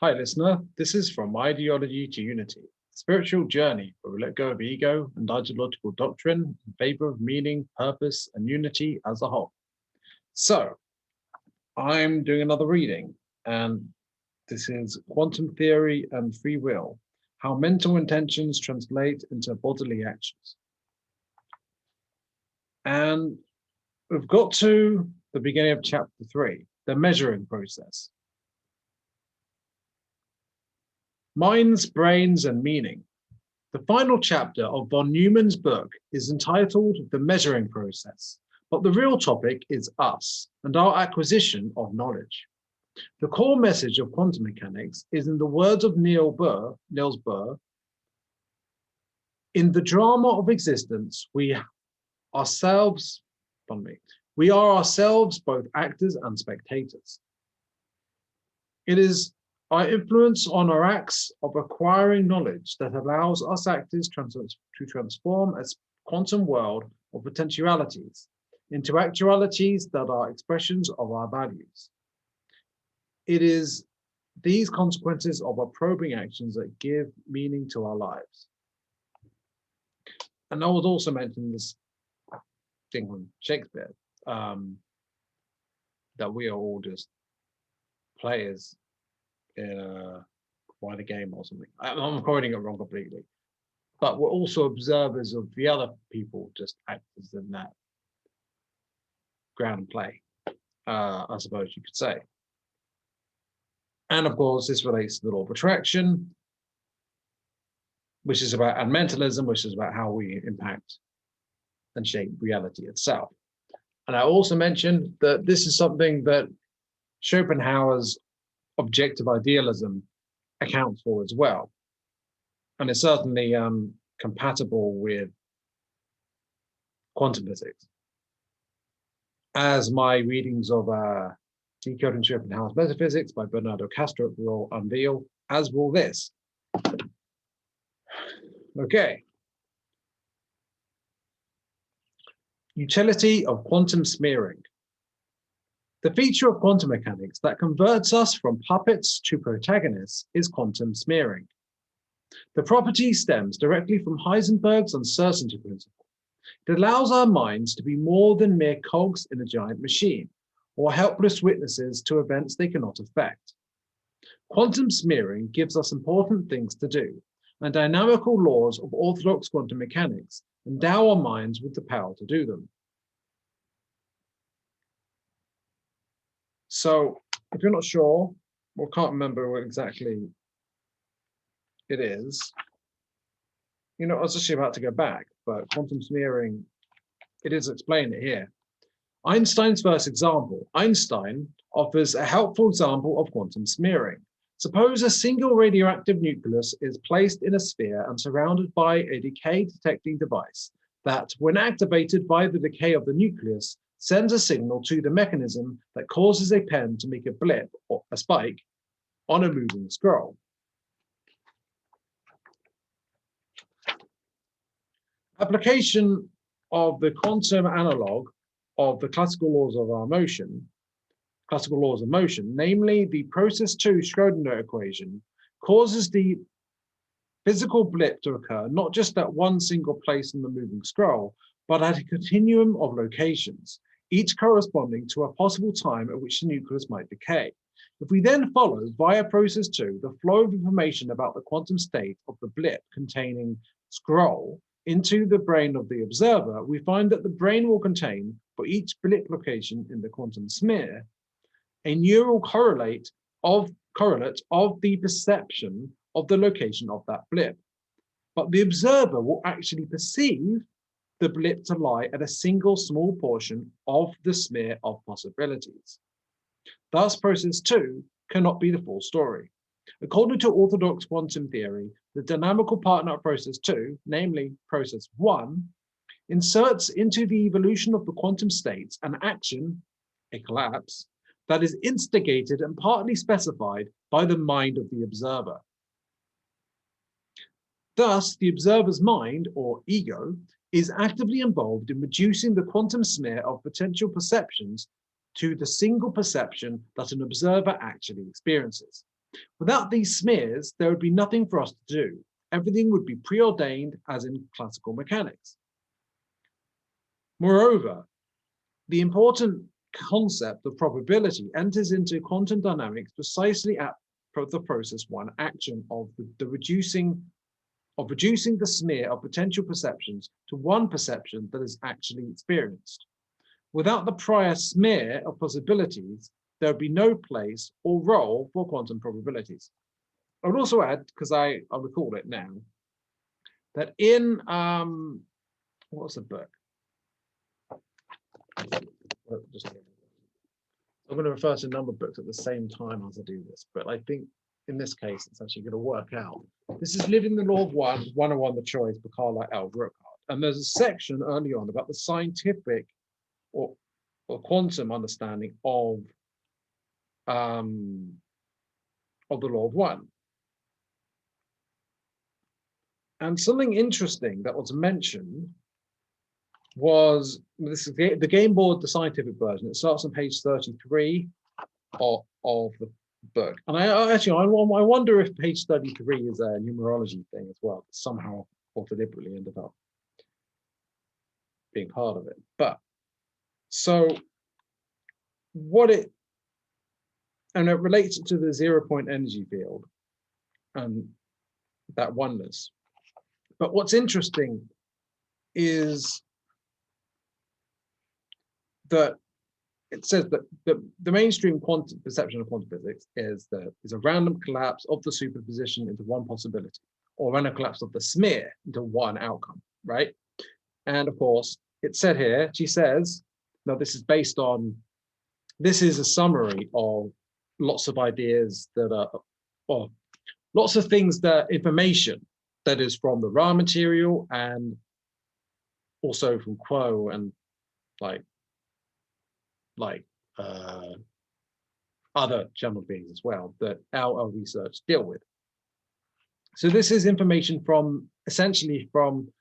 Hi, listener. This is From Ideology to Unity, a spiritual journey where we let go of ego and ideological doctrine in favor of meaning, purpose, and unity as a whole. So, I'm doing another reading, and this is Quantum Theory and Free Will, How Mental Intentions Translate into Bodily Actions. And we've got to the beginning of chapter 3, the measuring process. Minds, Brains, and Meaning. The final chapter of von Neumann's book is entitled The Measuring Process, but the real topic is us and our acquisition of knowledge. The core message of quantum mechanics is, in the words of Niels Bohr, in the drama of existence, we are ourselves both actors and spectators. It is our influence on our acts of acquiring knowledge that allows us actors to transform a quantum world of potentialities into actualities that are expressions of our values. It is these consequences of our probing actions that give meaning to our lives. And I would also mention this thing from Shakespeare, that we are all just players in a wider game or something. I'm quoting it wrong completely, but we're also observers of the other people, just actors in that grand play, I suppose you could say. And of course, this relates to the law of attraction, which is about, and mentalism, which is about how we impact and shape reality itself. And I also mentioned that this is something that Schopenhauer's objective idealism accounts for as well. And it's certainly compatible with quantum physics, as my readings of Decoding Schopenhauer's Metaphysics by Bernardo Castro will unveil, as will this. Okay. Utility of quantum smearing. The feature of quantum mechanics that converts us from puppets to protagonists is quantum smearing. The property stems directly from Heisenberg's uncertainty principle. It allows our minds to be more than mere cogs in a giant machine, or helpless witnesses to events they cannot affect. Quantum smearing gives us important things to do, and dynamical laws of orthodox quantum mechanics endow our minds with the power to do them. So, if you're not sure, or can't remember what exactly it is, I was actually about to go back, but quantum smearing, it is explained here. Einstein's first example. Einstein offers a helpful example of quantum smearing. Suppose a single radioactive nucleus is placed in a sphere and surrounded by a decay detecting device that, when activated by the decay of the nucleus, sends a signal to the mechanism that causes a pen to make a blip or a spike on a moving scroll. Application of the quantum analog of the classical laws of motion, namely the process 2 Schrödinger equation, causes the physical blip to occur not just at one single place in the moving scroll, but at a continuum of locations, each corresponding to a possible time at which the nucleus might decay. If we then follow, via process 2, the flow of information about the quantum state of the blip containing scroll into the brain of the observer, we find that the brain will contain, for each blip location in the quantum smear, a neural correlate of the perception of the location of that blip. But the observer will actually perceive the blip to lie at a single small portion of the smear of possibilities. Thus, process 2 cannot be the full story. According to Orthodox quantum theory, the dynamical partner of process 2, namely process 1, inserts into the evolution of the quantum states an action, a collapse, that is instigated and partly specified by the mind of the observer. Thus, the observer's mind, or ego, is actively involved in reducing the quantum smear of potential perceptions to the single perception that an observer actually experiences. Without these smears, there would be nothing for us to do. Everything would be preordained, as in classical mechanics. Moreover, the important concept of probability enters into quantum dynamics precisely at the process one action of reducing the smear of potential perceptions to one perception that is actually experienced. Without the prior smear of possibilities, there would be no place or role for quantum probabilities. I would also add, because I recall it now, that in what's the book? I'm going to refer to a number of books at the same time as I do this, but I think in this case it's actually going to work out. This is Living the Law of One, 101 The Choice by Carl L. Ruckert. And there's a section early on about the scientific or quantum understanding of the Law of One. And something interesting that was mentioned was, this is the game board, the scientific version. It starts on page 33 of the book. And I wonder if page 33 is a numerology thing as well. Somehow or deliberately ended up being part of it. But so and it relates to the 0-point energy field and that oneness. But what's interesting is that it says that the mainstream quantum perception of quantum physics is a random collapse of the superposition into one possibility, or random collapse of the smear into one outcome, right? And of course, it's said here, she says, now this is a summary of lots of ideas that are, or lots of things, that information that is from the raw material and also from Quo and other general beings as well that our research deal with. So this is information from essentially from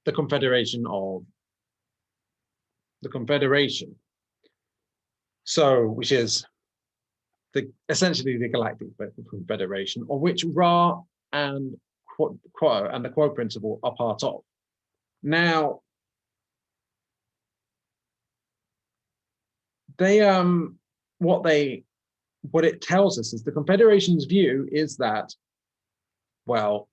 the Confederation. So which is essentially the Galactic Confederation, of which Ra and Quo and the Quo principle are part of. Now, what it tells us is the Confederation's view is that, well,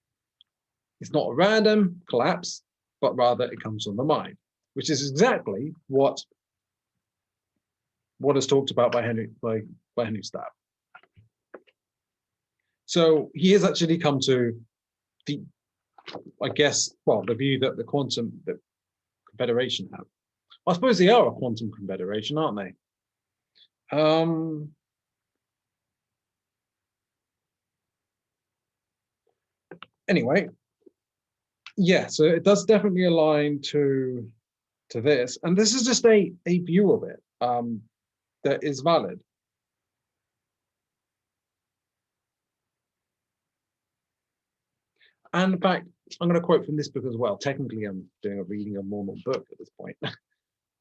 it's not a random collapse, but rather it comes from the mind, which is exactly what is talked about by Henry Stapp. So he has actually come to the view that the Confederation have. I suppose they are a quantum confederation, aren't they? Anyway, yeah, so it does definitely align to this, and this is just a view of it that is valid. And in fact, I'm going to quote from this book as well. Technically, I'm doing a reading of more book at this point.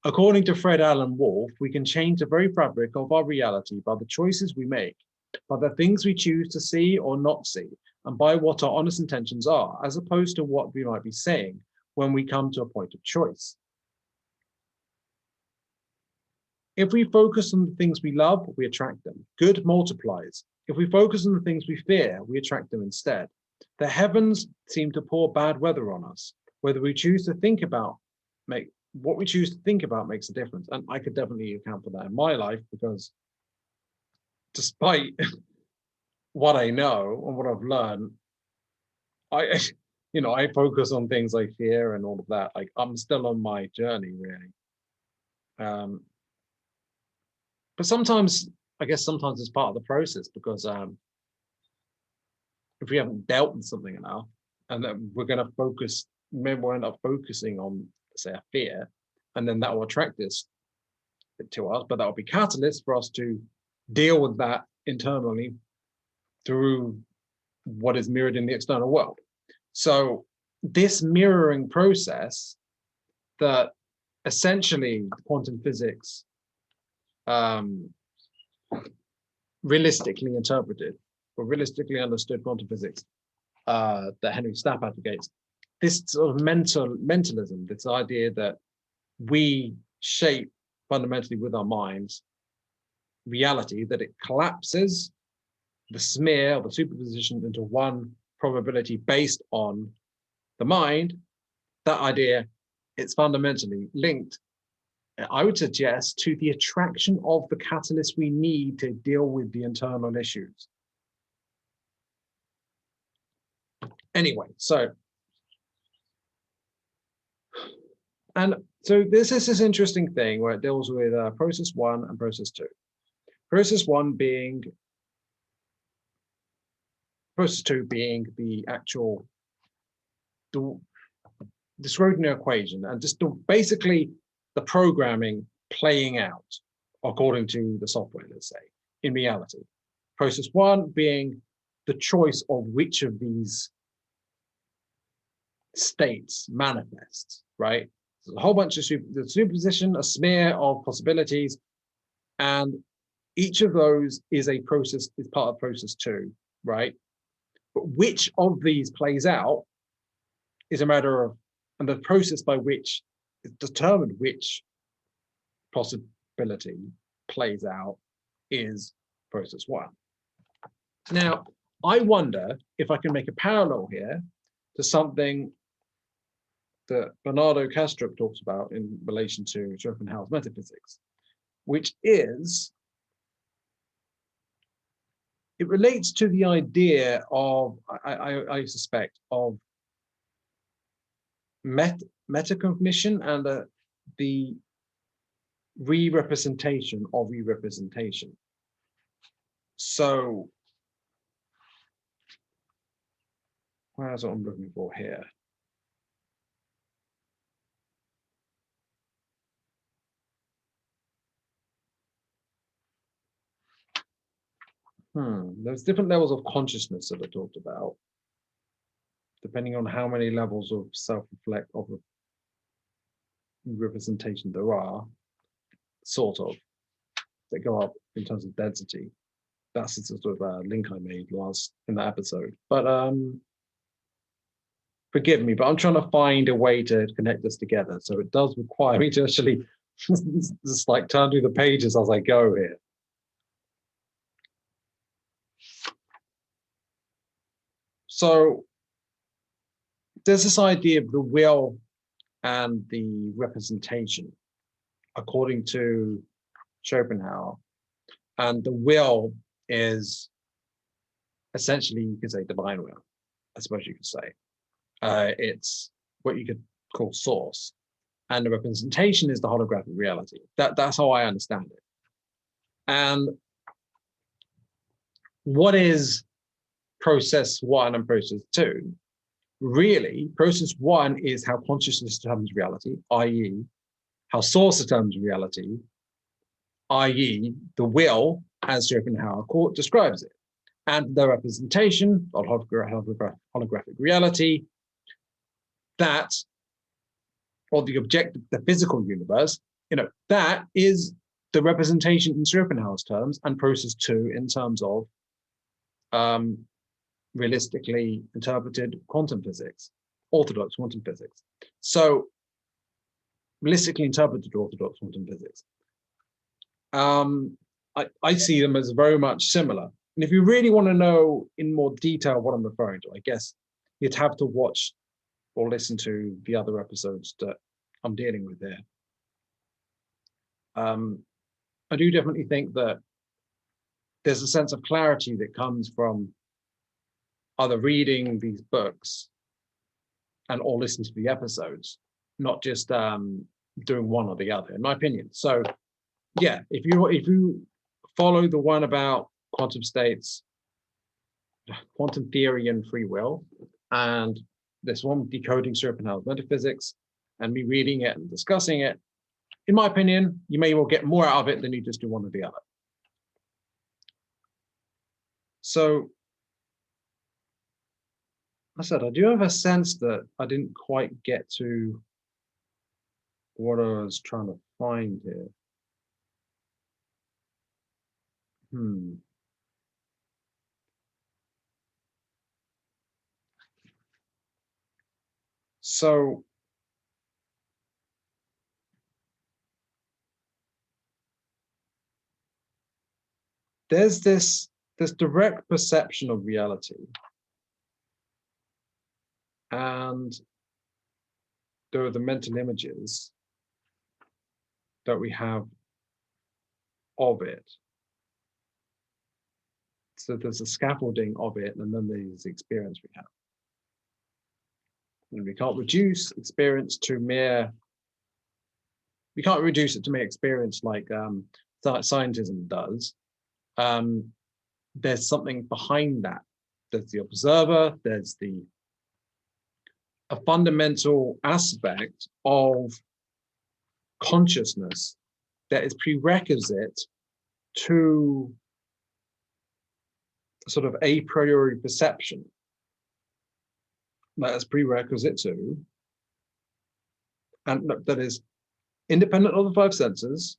According to Fred Alan Wolf, we can change the very fabric of our reality by the choices we make, by the things we choose to see or not see, and by what our honest intentions are, as opposed to what we might be saying when we come to a point of choice. If we focus on the things we love, we attract them. Good multiplies. If we focus on the things we fear, we attract them instead. The heavens seem to pour bad weather on us. Whether we choose to think about what we choose to think about makes a difference. And I could definitely account for that in my life, because despite what I know and what I've learned, I focus on things I fear and all of that. Like, I'm still on my journey, really. But sometimes it's part of the process, because if we haven't dealt with something enough, and then we're going to focus, maybe we'll end up focusing on, say, a fear, and then that will attract this to us, but that will be catalyst for us to deal with that internally through what is mirrored in the external world. So this mirroring process that essentially quantum physics realistically interpreted or realistically understood quantum physics that Henry Stapp advocates, this sort of mentalism, this idea that we shape fundamentally with our minds reality, that it collapses the smear or the superposition into one probability based on the mind, that idea, it's fundamentally linked, I would suggest, to the attraction of the catalyst we need to deal with the internal issues. Anyway, so this is this interesting thing where it deals with process one and process two. Process one being, process two being the actual, the Schrodinger equation, and just basically the programming playing out according to the software, let's say, in reality. Process one being the choice of which of these states manifests, right? There's a whole bunch of the superposition, a smear of possibilities, and each of those is a process, is part of process two, right? But which of these plays out is a matter of, and the process by which is determined which possibility plays out is process one. Now, I wonder if I can make a parallel here to something that Bernardo Kastrup talks about in relation to Schopenhauer's metaphysics, which is, it relates to the idea of, I suspect, of metacognition and the re-representation of re-representation. So, where's what I'm looking for here? There's different levels of consciousness that are talked about, depending on how many levels of self-reflect of representation there are, sort of, that go up in terms of density. That's the sort of link I made last in that episode. But forgive me, but I'm trying to find a way to connect this together. So it does require me to actually just like turn through the pages as I go here. So there's this idea of the will and the representation, according to Schopenhauer. And the will is essentially, you could say, divine will, I suppose you could say. It's what you could call source. And the representation is the holographic reality. That's how I understand it. And what is process one and process two? Really, process one is how consciousness determines reality, i.e., how source determines reality, i.e., the will, as Schopenhauer describes it, and the representation of holographic reality, that, or the objective, the physical universe, that is the representation in Schopenhauer's terms, and process two in terms of realistically interpreted quantum physics, orthodox quantum physics. So, realistically interpreted orthodox quantum physics. I see them as very much similar. And if you really want to know in more detail what I'm referring to, I guess you'd have to watch or listen to the other episodes that I'm dealing with there. I do definitely think that there's a sense of clarity that comes from either reading these books and or listening to the episodes, not just doing one or the other, in my opinion. So yeah, if you follow the one about quantum states, quantum theory and free will, and this one decoding Schopenhauer's metaphysics, and me reading it and discussing it, in my opinion, you may well get more out of it than you just do one or the other. So, I said, I do have a sense that I didn't quite get to what I was trying to find here. So there's this direct perception of reality, and there are the mental images that we have of it. So there's a scaffolding of it, and then there's the experience we have. And we can't reduce experience to mere, we can't reduce it to mere experience like scientism does. There's something behind that. There's the observer, there's a fundamental aspect of consciousness that is prerequisite to sort of a priori perception. That is prerequisite to, and that is independent of the five senses,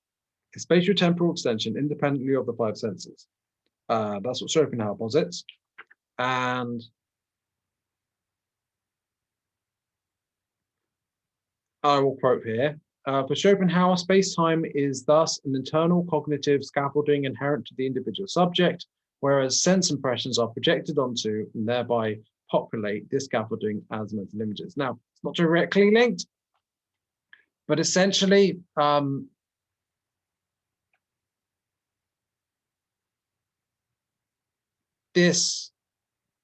a spatiotemporal extension independently of the five senses. That's what Schopenhauer posits. And I will quote here, for Schopenhauer, space-time is thus an internal cognitive scaffolding inherent to the individual subject, whereas sense impressions are projected onto and thereby populate this scaffolding as mental images. Now, it's not directly linked, but essentially, this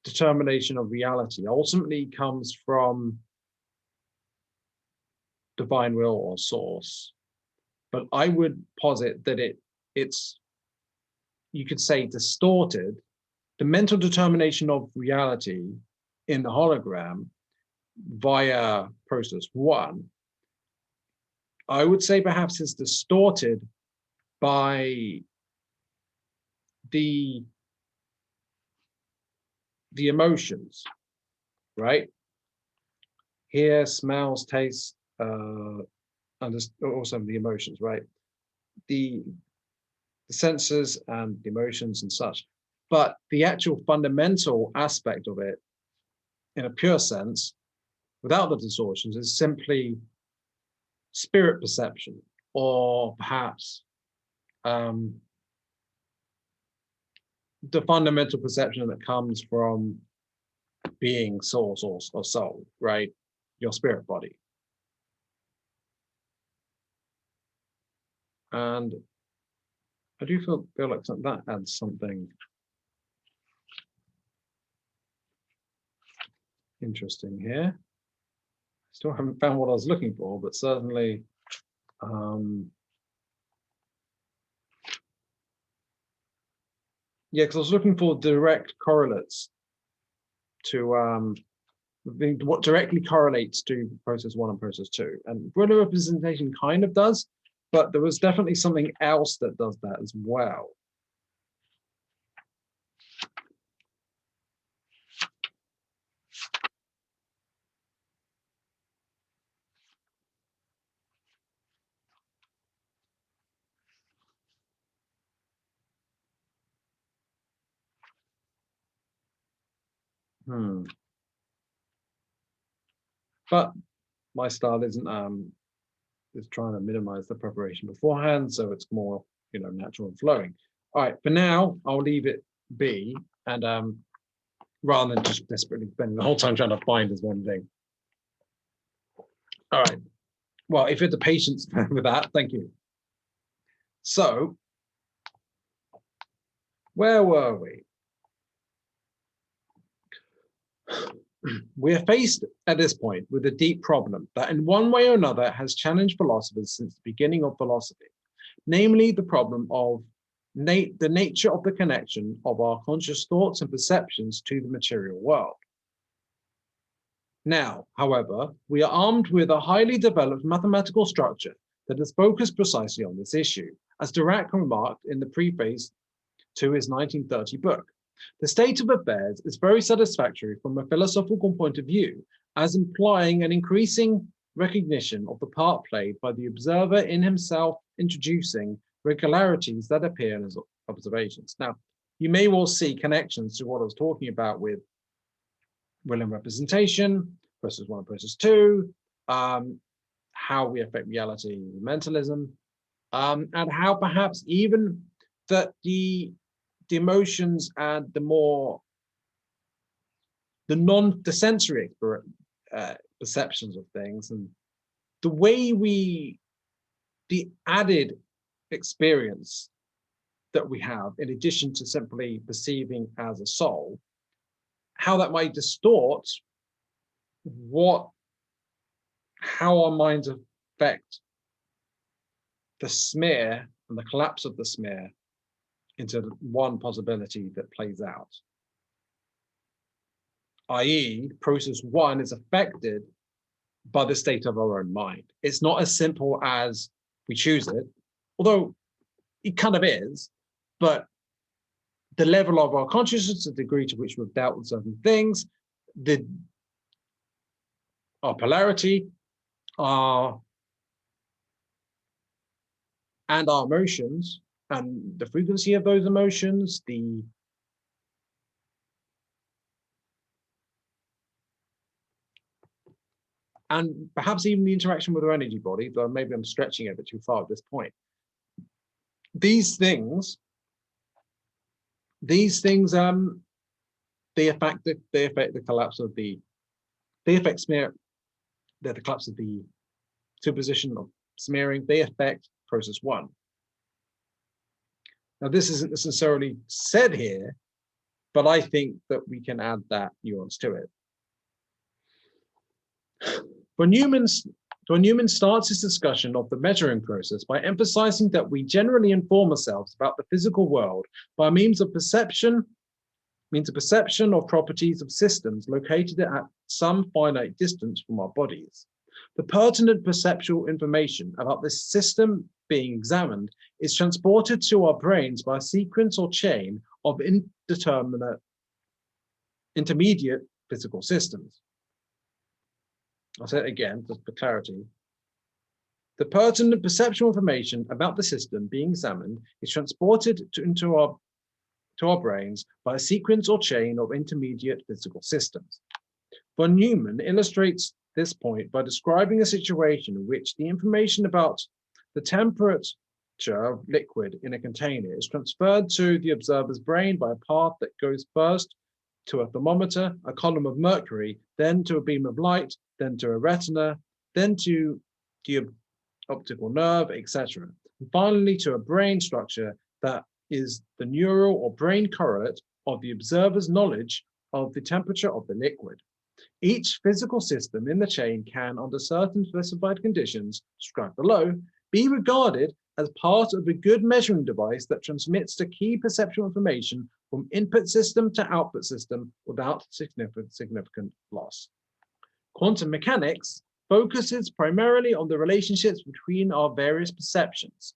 determination of reality ultimately comes from divine will or source. But I would posit that it's, you could say, distorted. The mental determination of reality in the hologram via process one, I would say perhaps is distorted by the emotions, right? Hear, smells, taste, and also the emotions, right? The senses and the emotions and such. But the actual fundamental aspect of it, in a pure sense, without the distortions, is simply spirit perception, or perhaps the fundamental perception that comes from being source or soul, right? Your spirit body. And I do feel like that adds something interesting here. Still haven't found what I was looking for, but certainly yeah, because I was looking for direct correlates to what directly correlates to process one and process two. And Breuer representation kind of does, but there was definitely something else that does that as well. But my style isn't is trying to minimize the preparation beforehand, so it's more, you know, natural and flowing. All right, for now, I'll leave it be, and rather than just desperately spending the whole time trying to find this one thing. All right. Well, if you had the patience with that, thank you. So, where were we? We're faced at this point with a deep problem that in one way or another has challenged philosophers since the beginning of philosophy, namely the problem of the nature of the connection of our conscious thoughts and perceptions to the material world. Now, however, we are armed with a highly developed mathematical structure that is focused precisely on this issue, as Dirac remarked in the preface to his 1930 book. The state of affairs is very satisfactory from a philosophical point of view, as implying an increasing recognition of the part played by the observer in himself, introducing regularities that appear in his observations. Now, you may well see connections to what I was talking about with will and representation, process one and process two, how we affect reality, mentalism, and how perhaps even that the emotions and the sensory perceptions of things, and the way the added experience that we have, in addition to simply perceiving as a soul, how that might distort how our minds affect the smear and the collapse of the smear into one possibility that plays out. I.e., process one is affected by the state of our own mind. It's not as simple as we choose it, although it kind of is, but the level of our consciousness, the degree to which we've dealt with certain things, our polarity, and our emotions, and the frequency of those emotions, and perhaps even the interaction with our energy body, though maybe I'm stretching it a bit too far at this point. These things, they affect the collapse of the collapse of the superposition of smearing. They affect process one. Now, this isn't necessarily said here, but I think that we can add that nuance to it. When Newman starts his discussion of the measuring process by emphasizing that we generally inform ourselves about the physical world by means of perception of properties of systems located at some finite distance from our bodies. The pertinent perceptual information about this system being examined is transported to our brains by a sequence or chain of intermediate physical systems. I'll say it again, just for clarity. The pertinent perceptual information about the system being examined is transported to our brains by a sequence or chain of intermediate physical systems. Von Neumann illustrates this point by describing a situation in which the information about the temperature of liquid in a container is transferred to the observer's brain by a path that goes first to a thermometer, a column of mercury, then to a beam of light, then to a retina, then to the optical nerve, etc. And finally to a brain structure that is the neural or brain correlate of the observer's knowledge of the temperature of the liquid. Each physical system in the chain can, under certain specified conditions described below, be regarded as part of a good measuring device that transmits the key perceptual information from input system to output system without significant loss. Quantum mechanics focuses primarily on the relationships between our various perceptions,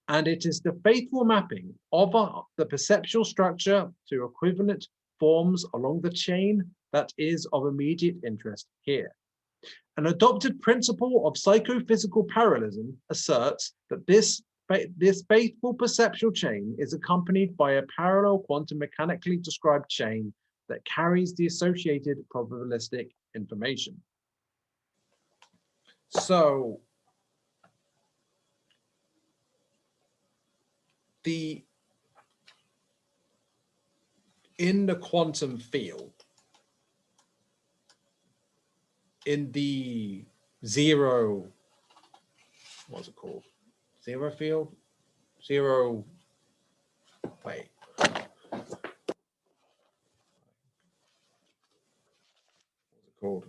and it is the faithful mapping of the perceptual structure to equivalent forms along the chain that is of immediate interest here. An adopted principle of psychophysical parallelism asserts that this faithful perceptual chain is accompanied by a parallel quantum mechanically described chain that carries the associated probabilistic information. So in the quantum field, in the what's it called? Zero field? Wait. What's it called?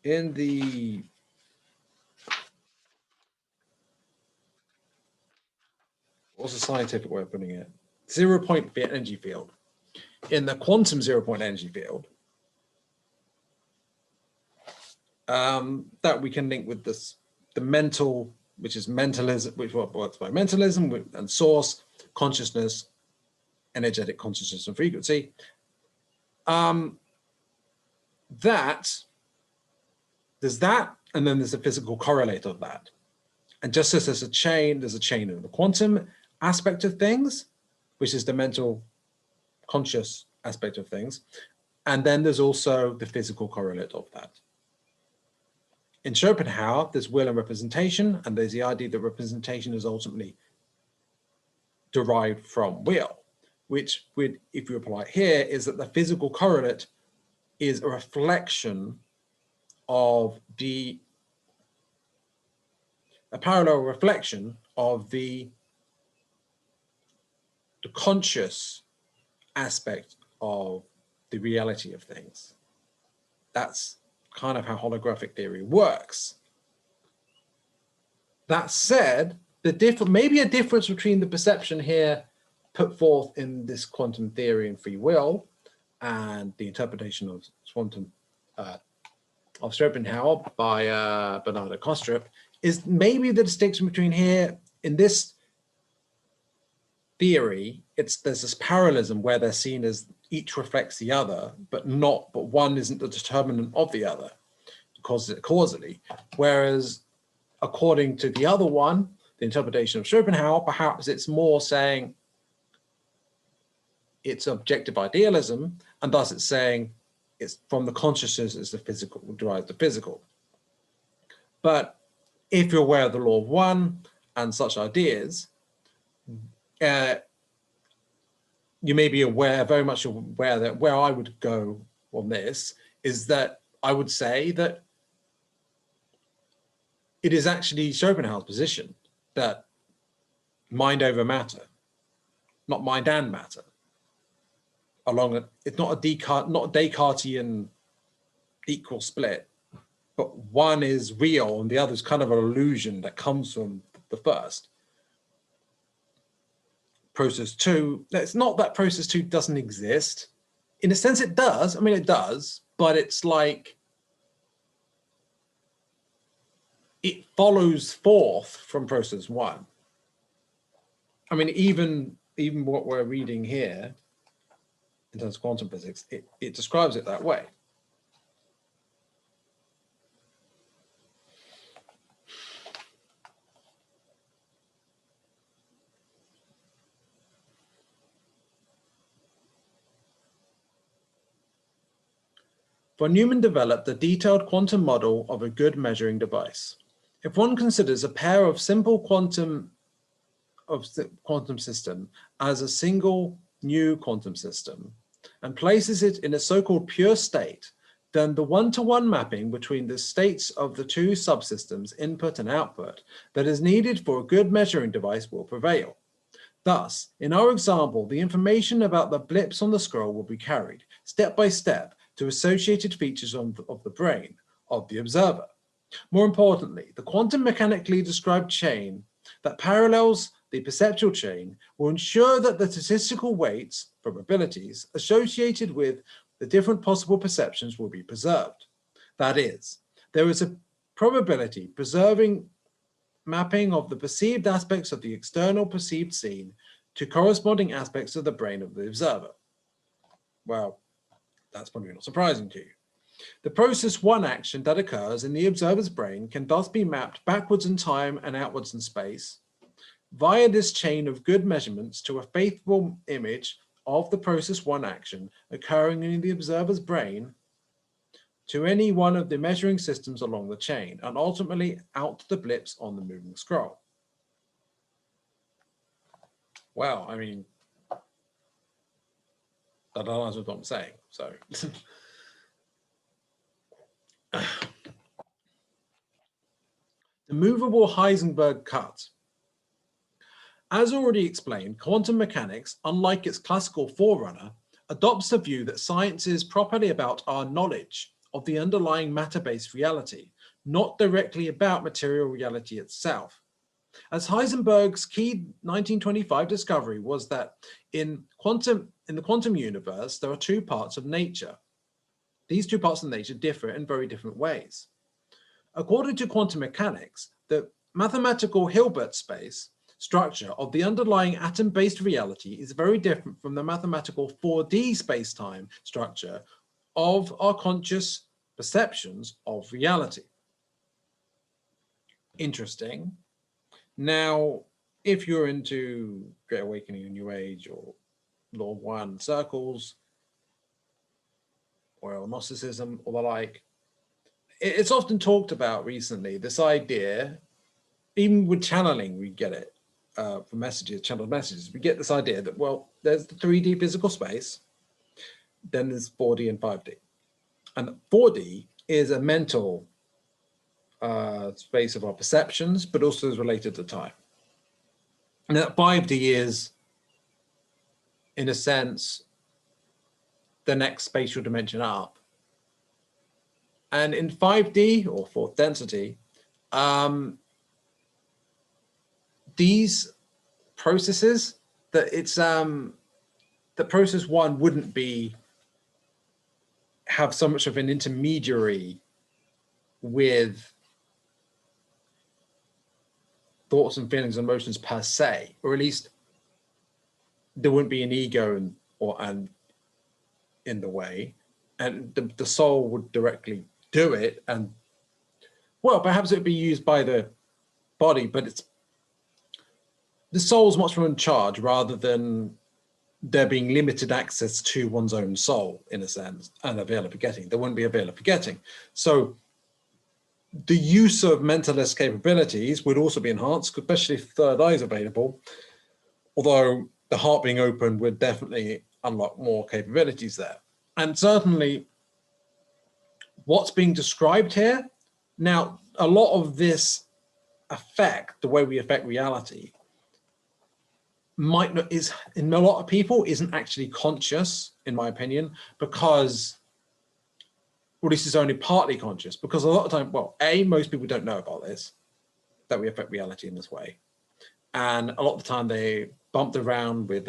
In the what's the scientific way of putting it? 0-point energy field. In the quantum 0-point energy field, that we can link with the mental, which is mentalism, which works by mentalism, and source, consciousness, energetic consciousness and frequency. There's that, and then there's a physical correlate of that. And just as there's a chain of the quantum aspect of things, which is the mental conscious aspect of things. And then there's also the physical correlate of that. In Schopenhauer, there's will and representation, and there's the idea that representation is ultimately derived from will, which would, if you apply it here, is that the physical correlate is a reflection of a parallel reflection of the conscious aspect of the reality of things. That's kind of how holographic theory works. That said, maybe a difference between the perception here put forth in this quantum theory and free will and the interpretation of quantum of Schopenhauer by Bernardo Kostrup is maybe the distinction between here in this theory, there's this parallelism where they're seen as each reflects the other, but one isn't the determinant of the other causally. Whereas according to the other one, the interpretation of Schopenhauer, perhaps it's more saying it's objective idealism, and thus it's saying it's from the consciousness as the physical, derives the physical. But if you're aware of the law of one and such ideas, you may be very much aware that where I would go on this is that I would say that it is actually Schopenhauer's position that mind over matter, not mind and matter. It's not a Descartesian equal split, but one is real and the other is kind of an illusion that comes from the first. Process two, it's not that process two doesn't exist. In a sense it does, I mean it does, but it's like it follows forth from process one. I mean, even what we're reading here in terms of quantum physics, it describes it that way. Von Neumann developed a detailed quantum model of a good measuring device. If one considers a pair of simple quantum system as a single new quantum system and places it in a so-called pure state, then the one-to-one mapping between the states of the two subsystems, input and output, that is needed for a good measuring device will prevail. Thus, in our example, the information about the blips on the scroll will be carried step by step to associated features of the brain of the observer. More importantly, the quantum mechanically described chain that parallels the perceptual chain will ensure that the statistical weights, probabilities, associated with the different possible perceptions will be preserved. That is, there is a probability preserving mapping of the perceived aspects of the external perceived scene to corresponding aspects of the brain of the observer. Well, that's probably not surprising to you. The process one action that occurs in the observer's brain can thus be mapped backwards in time and outwards in space via this chain of good measurements to a faithful image of the process one action occurring in the observer's brain to any one of the measuring systems along the chain and ultimately out to the blips on the moving scroll. Well, I mean, that aligns with what I'm saying, so. The movable Heisenberg cut. As already explained, quantum mechanics, unlike its classical forerunner, adopts the view that science is properly about our knowledge of the underlying matter-based reality, not directly about material reality itself. As Heisenberg's key 1925 discovery was that in the quantum universe, there are two parts of nature. These two parts of nature differ in very different ways. According to quantum mechanics, the mathematical Hilbert space structure of the underlying atom-based reality is very different from the mathematical 4D space-time structure of our conscious perceptions of reality. Interesting. Now, if you're into Great Awakening and New Age or Law of One circles, or Gnosticism or the like. It's often talked about recently, this idea, even with channeling, we get it from messages, channeled messages. We get this idea that, well, there's the 3D physical space, then there's 4D and 5D. And 4D is a mental space of our perceptions, but also is related to time. And that 5D is, in a sense, the next spatial dimension up. And in 5D, or fourth density, these processes, that it's the process one wouldn't have so much of an intermediary with thoughts and feelings and emotions per se, or at least there wouldn't be an ego and in the way, and the soul would directly do it, and well, perhaps it would be used by the body, but it's the soul's much more in charge rather than there being limited access to one's own soul, in a sense, and a veil of forgetting. There wouldn't be a veil of forgetting. So the use of mentalist capabilities would also be enhanced, especially if third eye is available, although the heart being open would definitely unlock more capabilities there. And certainly what's being described here, now a lot of this effect, the way we affect reality, might not, is in a lot of people isn't actually conscious, in my opinion, because, or at least it's only partly conscious, because a lot of time, well, most people don't know about this, that we affect reality in this way. And a lot of the time they bumped around with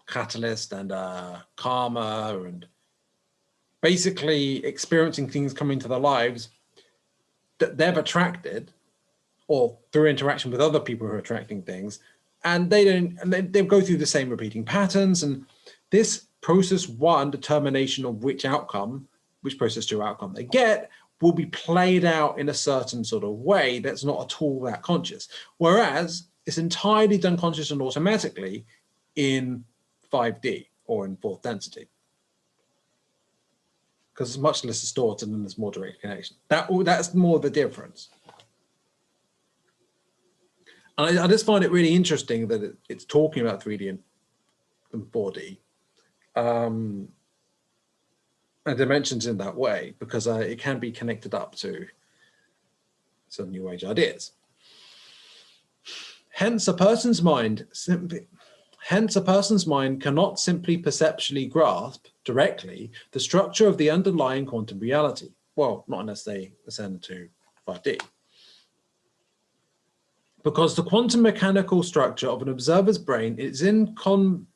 catalyst and karma, and basically experiencing things coming into their lives that they've attracted, or through interaction with other people who are attracting things, and they go through the same repeating patterns. And this process one determination of which process two outcome they get will be played out in a certain sort of way that's not at all that conscious. Whereas it's entirely done conscious and automatically in 5D or in fourth density, because it's much less distorted and there's more direct connection. That's more the difference. And I just find it really interesting that it's talking about 3D and 4D and dimensions in that way, because it can be connected up to some New Age ideas. Hence, a person's mind cannot simply perceptually grasp directly the structure of the underlying quantum reality. Well, not unless they ascend to 5D. Because the quantum mechanical structure of an observer's brain is inconsistent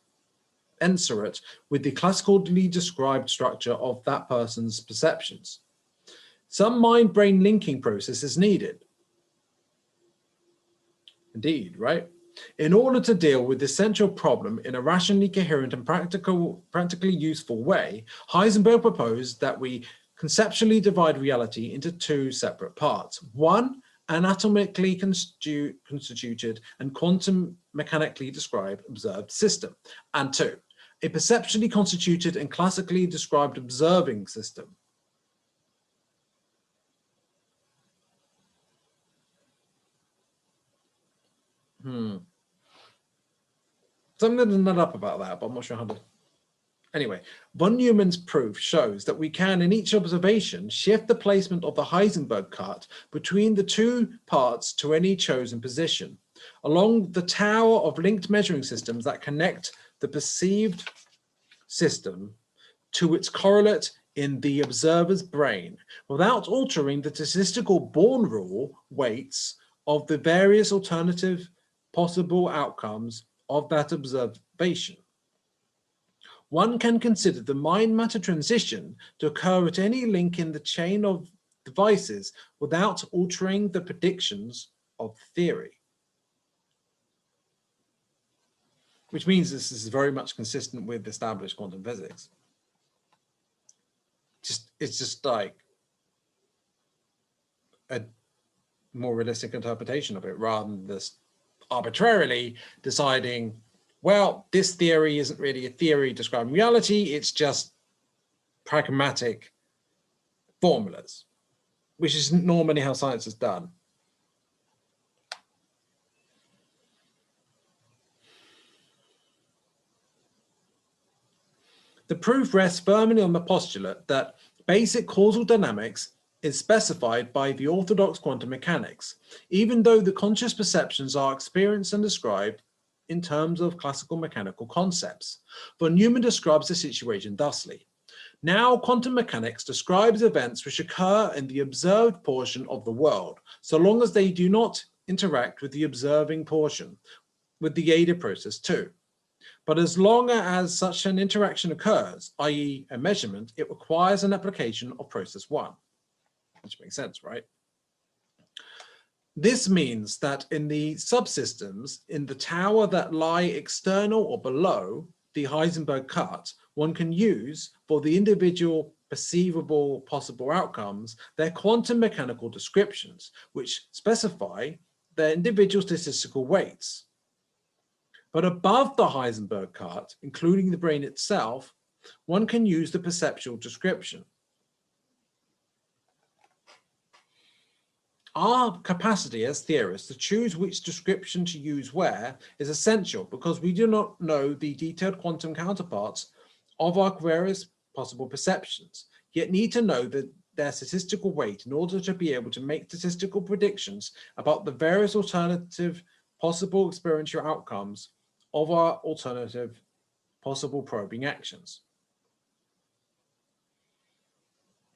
with the classically described structure of that person's perceptions. Some mind-brain linking process is needed. Indeed, right? In order to deal with this central problem in a rationally coherent and practically useful way, Heisenberg proposed that we conceptually divide reality into two separate parts. One, an atomically constituted and quantum mechanically described observed system. And two, a perceptually constituted and classically described observing system. Something to nut up about that, but I'm not sure how to. Anyway, von Neumann's proof shows that we can, in each observation, shift the placement of the Heisenberg cut between the two parts to any chosen position, along the tower of linked measuring systems that connect the perceived system to its correlate in the observer's brain, without altering the statistical Born rule weights of the various alternative possible outcomes of that observation. One can consider the mind-matter transition to occur at any link in the chain of devices without altering the predictions of theory. Which means this is very much consistent with established quantum physics. It's just like a more realistic interpretation of it, rather than this arbitrarily deciding, well, this theory isn't really a theory describing reality, it's just pragmatic formulas, which is normally how science is done. The proof rests firmly on the postulate that basic causal dynamics is specified by the orthodox quantum mechanics, even though the conscious perceptions are experienced and described in terms of classical mechanical concepts. Von Neumann describes the situation thusly. Now, quantum mechanics describes events which occur in the observed portion of the world, so long as they do not interact with the observing portion, with the aided process too. But as long as such an interaction occurs, i.e. a measurement, it requires an application of process one, which makes sense, right? This means that in the subsystems, in the tower that lie external or below the Heisenberg cut, one can use for the individual perceivable possible outcomes their quantum mechanical descriptions, which specify their individual statistical weights. But above the Heisenberg cut, including the brain itself, one can use the perceptual description. Our capacity as theorists to choose which description to use where is essential because we do not know the detailed quantum counterparts of our various possible perceptions, yet need to know their statistical weight in order to be able to make statistical predictions about the various alternative possible experiential outcomes of our alternative possible probing actions.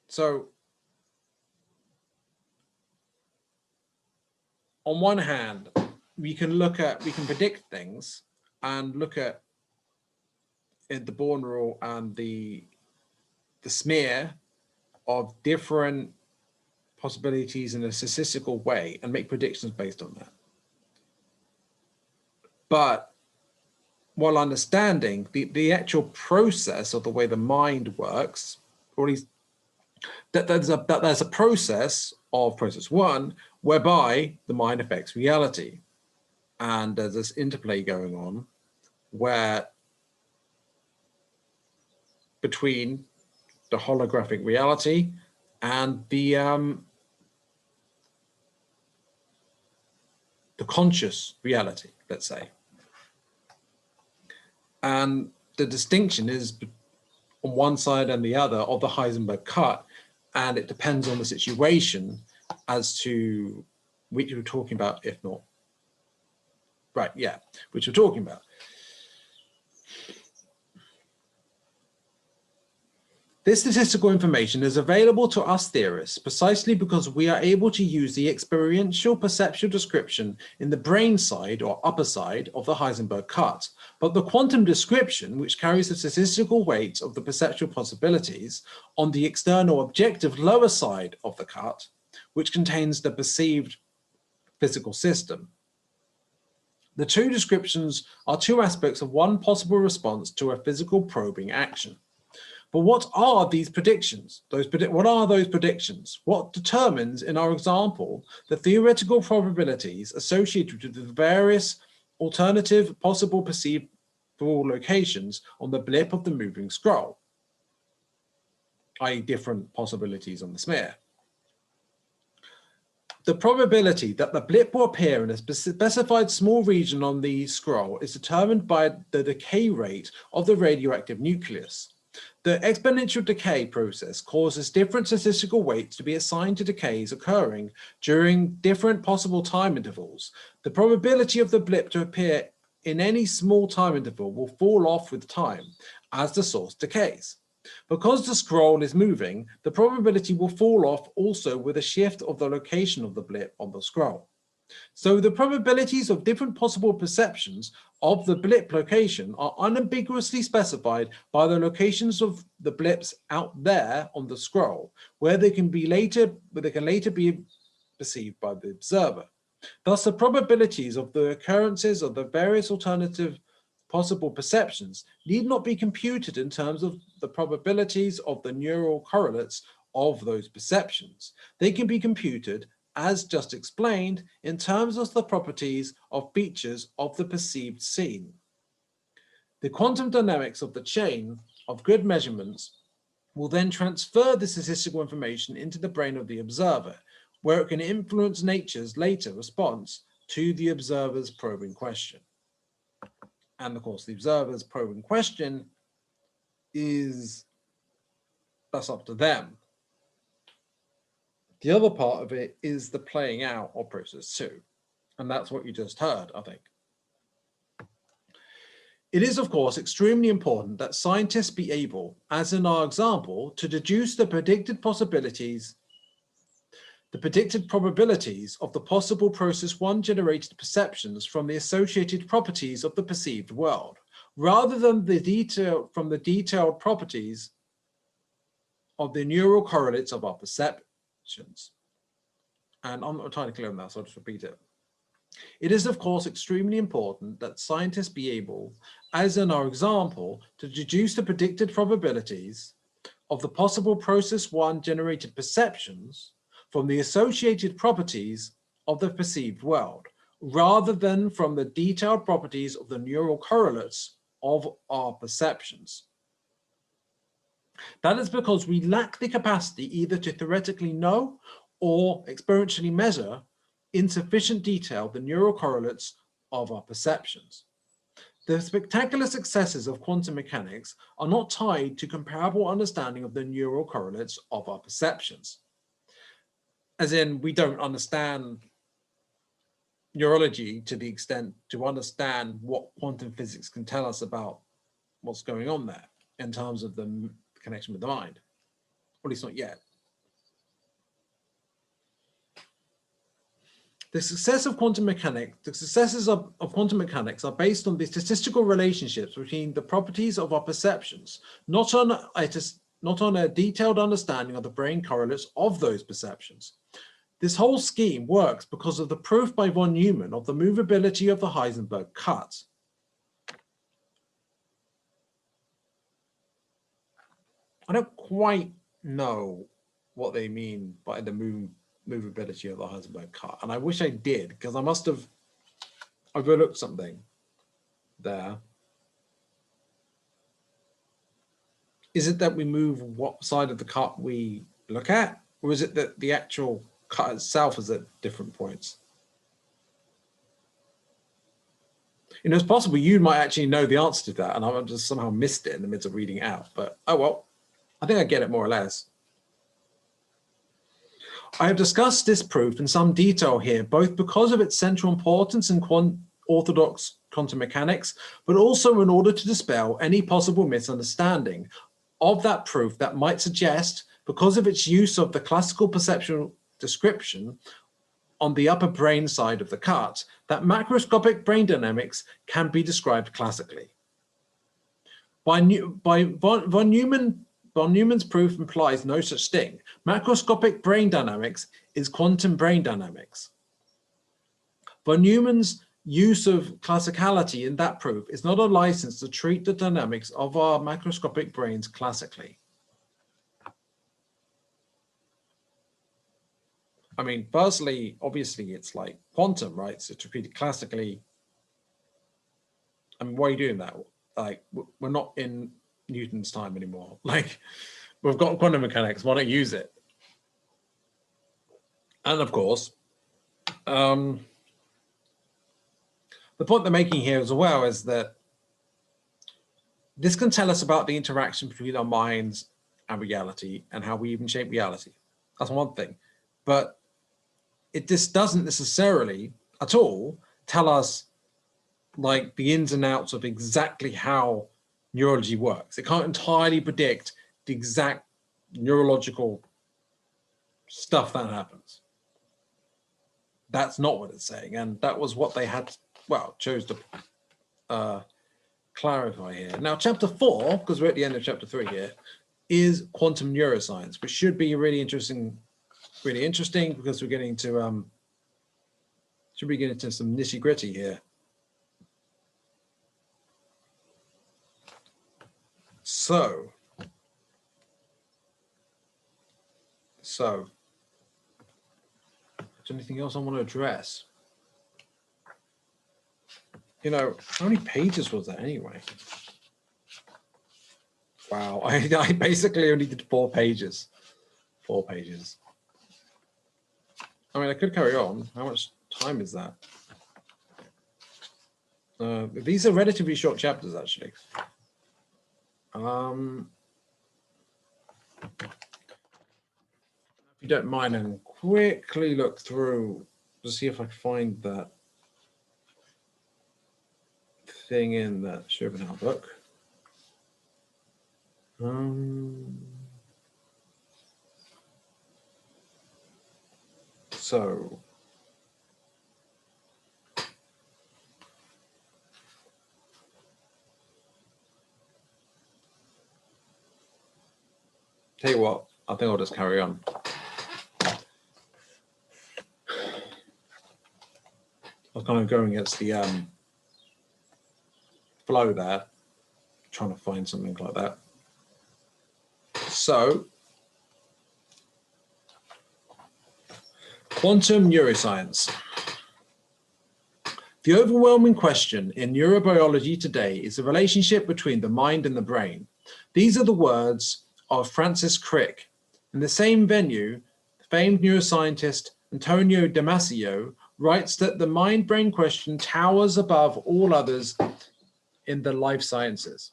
So, on one hand, we can predict things and look at the Born rule and the smear of different possibilities in a statistical way and make predictions based on that. But while understanding the actual process of the way the mind works, or at least that there's a process of process one whereby the mind affects reality. And there's this interplay going on where between the holographic reality and the conscious reality, let's say. And the distinction is on one side and the other of the Heisenberg cut, and it depends on the situation as to which we're talking about, if not. Right, yeah, which we're talking about. This statistical information is available to us theorists precisely because we are able to use the experiential perceptual description in the brain side or upper side of the Heisenberg cut, but the quantum description, which carries the statistical weight of the perceptual possibilities, on the external objective lower side of the cut, which contains the perceived physical system. The two descriptions are two aspects of one possible response to a physical probing action. But what are these predictions? What are those predictions? What determines, in our example, the theoretical probabilities associated with the various alternative possible perceivable locations on the blip of the moving scroll, i.e. different possibilities on the smear? The probability that the blip will appear in a specified small region on the scroll is determined by the decay rate of the radioactive nucleus. The exponential decay process causes different statistical weights to be assigned to decays occurring during different possible time intervals. The probability of the blip to appear in any small time interval will fall off with time as the source decays. Because the scroll is moving, the probability will fall off also with a shift of the location of the blip on the scroll. So the probabilities of different possible perceptions of the blip location are unambiguously specified by the locations of the blips out there on the scroll, where they can later be perceived by the observer. Thus, the probabilities of the occurrences of the various alternative possible perceptions need not be computed in terms of the probabilities of the neural correlates of those perceptions. They can be computed, as just explained, in terms of the properties of features of the perceived scene. The quantum dynamics of the chain of good measurements will then transfer the statistical information into the brain of the observer, where it can influence nature's later response to the observer's probing question. And of course, the observer's probing question that's up to them. The other part of it is the playing out of process 2. And that's what you just heard, I think. It is, of course, extremely important that scientists be able, as in our example, to deduce the predicted probabilities of the possible process 1 generated perceptions from the associated properties of the perceived world, rather than from the detailed properties of the neural correlates of our perceptions. And I'm not entirely clear on that, so I'll just repeat it. It is, of course, extremely important that scientists be able, as in our example, to deduce the predicted probabilities of the possible process 1 generated perceptions from the associated properties of the perceived world, rather than from the detailed properties of the neural correlates of our perceptions. That is because we lack the capacity either to theoretically know or experientially measure in sufficient detail the neural correlates of our perceptions. The spectacular successes of quantum mechanics are not tied to comparable understanding of the neural correlates of our perceptions. As in, we don't understand neurology to the extent to understand what quantum physics can tell us about what's going on there in terms of the connection with the mind, or at least not yet. The successes of quantum mechanics are based on the statistical relationships between the properties of our perceptions, not on a detailed understanding of the brain correlates of those perceptions. This whole scheme works because of the proof by von Neumann of the movability of the Heisenberg cut. I don't quite know what they mean by the movability of the Heisenberg cut, and I wish I did, because I must have overlooked something there. Is it that we move what side of the cut we look at, or is it that the actual cut itself is at different points? You know, it's possible you might actually know the answer to that, and I've just somehow missed it in the midst of reading it out, but oh well, I think I get it more or less. I have discussed this proof in some detail here, both because of its central importance in orthodox quantum mechanics, but also in order to dispel any possible misunderstanding of that proof that might suggest, because of its use of the classical perceptual description on the upper brain side of the cut, that macroscopic brain dynamics can be described classically. Von Neumann's proof implies no such thing. Macroscopic brain dynamics is quantum brain dynamics. Von Neumann's use of classicality in that proof is not a license to treat the dynamics of our macroscopic brains classically. I mean, firstly, obviously, it's like quantum, right? So to treat it classically, I mean, why are you doing that? Like, we're not in Newton's time anymore. Like, we've got quantum mechanics, why don't you use it? And of course, the point they're making here as well is that this can tell us about the interaction between our minds and reality and how we even shape reality. That's one thing. But this doesn't necessarily at all tell us like the ins and outs of exactly how neurology works. It can't entirely predict the exact neurological stuff that happens. That's not what it's saying, and that was what they had, well, chose to clarify here. Now, chapter 4, because we're at the end of chapter 3 here, is quantum neuroscience, which should be really interesting because we're getting to should be getting into some nitty-gritty here. So, is there anything else I want to address? You know, how many pages was that anyway? Wow, I basically only did 4 pages. 4 pages. I mean, I could carry on. How much time is that? These are relatively short chapters, actually. If you don't mind, I can quickly look through to see if I can find that thing in that Schopenhauer book. So, tell you what, I think I'll just carry on. I was kind of going against the flow there, trying to find something like that. So, quantum neuroscience. The overwhelming question in neurobiology today is the relationship between the mind and the brain. These are the words of Francis Crick. In the same venue, famed neuroscientist Antonio Damasio writes that the mind-brain question towers above all others in the life sciences.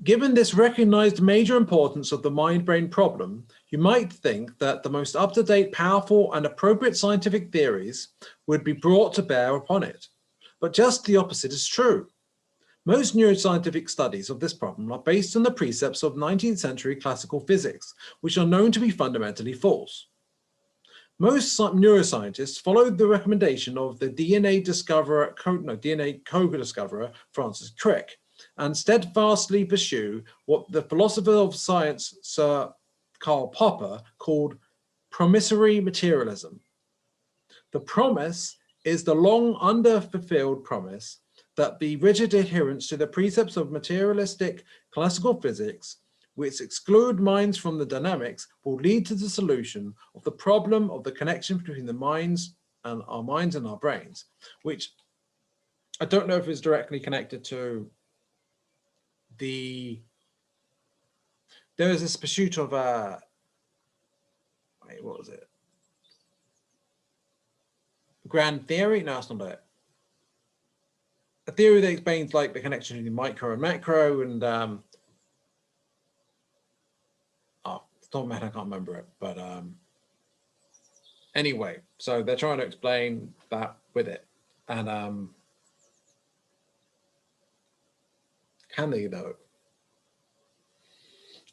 Given this recognized major importance of the mind-brain problem, you might think that the most up-to-date, powerful, and appropriate scientific theories would be brought to bear upon it. But just the opposite is true. Most neuroscientific studies of this problem are based on the precepts of 19th century classical physics, which are known to be fundamentally false. Most neuroscientists followed the recommendation of the DNA co-discoverer Francis Crick, and steadfastly pursue what the philosopher of science, Sir Karl Popper, called promissory materialism. The promise is the long under-fulfilled promise that the rigid adherence to the precepts of materialistic classical physics, which exclude minds from the dynamics, will lead to the solution of the problem of the connection between the minds and our brains, which I don't know if is directly connected to there is this pursuit of what was it? Grand theory? No, it's not it. A theory that explains like the connection between micro and macro, and it's not matter, I can't remember it, but anyway, so they're trying to explain that with it, and can they though?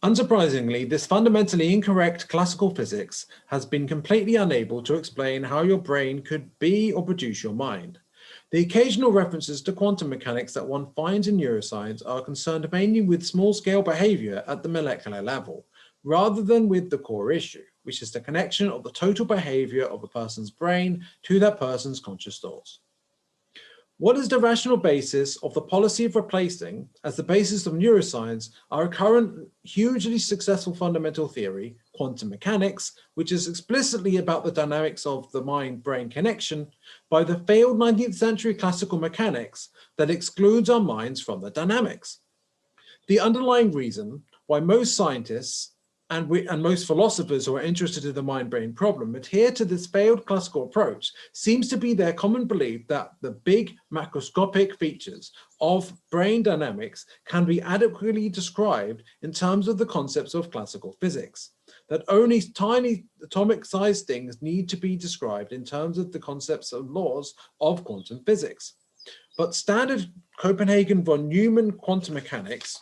Unsurprisingly, this fundamentally incorrect classical physics has been completely unable to explain how your brain could be or produce your mind. The occasional references to quantum mechanics that one finds in neuroscience are concerned mainly with small-scale behavior at the molecular level, rather than with the core issue, which is the connection of the total behavior of a person's brain to that person's conscious thoughts. What is the rational basis of the policy of replacing, as the basis of neuroscience, our current hugely successful fundamental theory, quantum mechanics, which is explicitly about the dynamics of the mind-brain connection, by the failed 19th century classical mechanics that excludes our minds from the dynamics? The underlying reason why most scientists and most philosophers who are interested in the mind-brain problem adhere to this failed classical approach seems to be their common belief that the big macroscopic features of brain dynamics can be adequately described in terms of the concepts of classical physics, that only tiny atomic-sized things need to be described in terms of the concepts of laws of quantum physics. But standard Copenhagen von Neumann quantum mechanics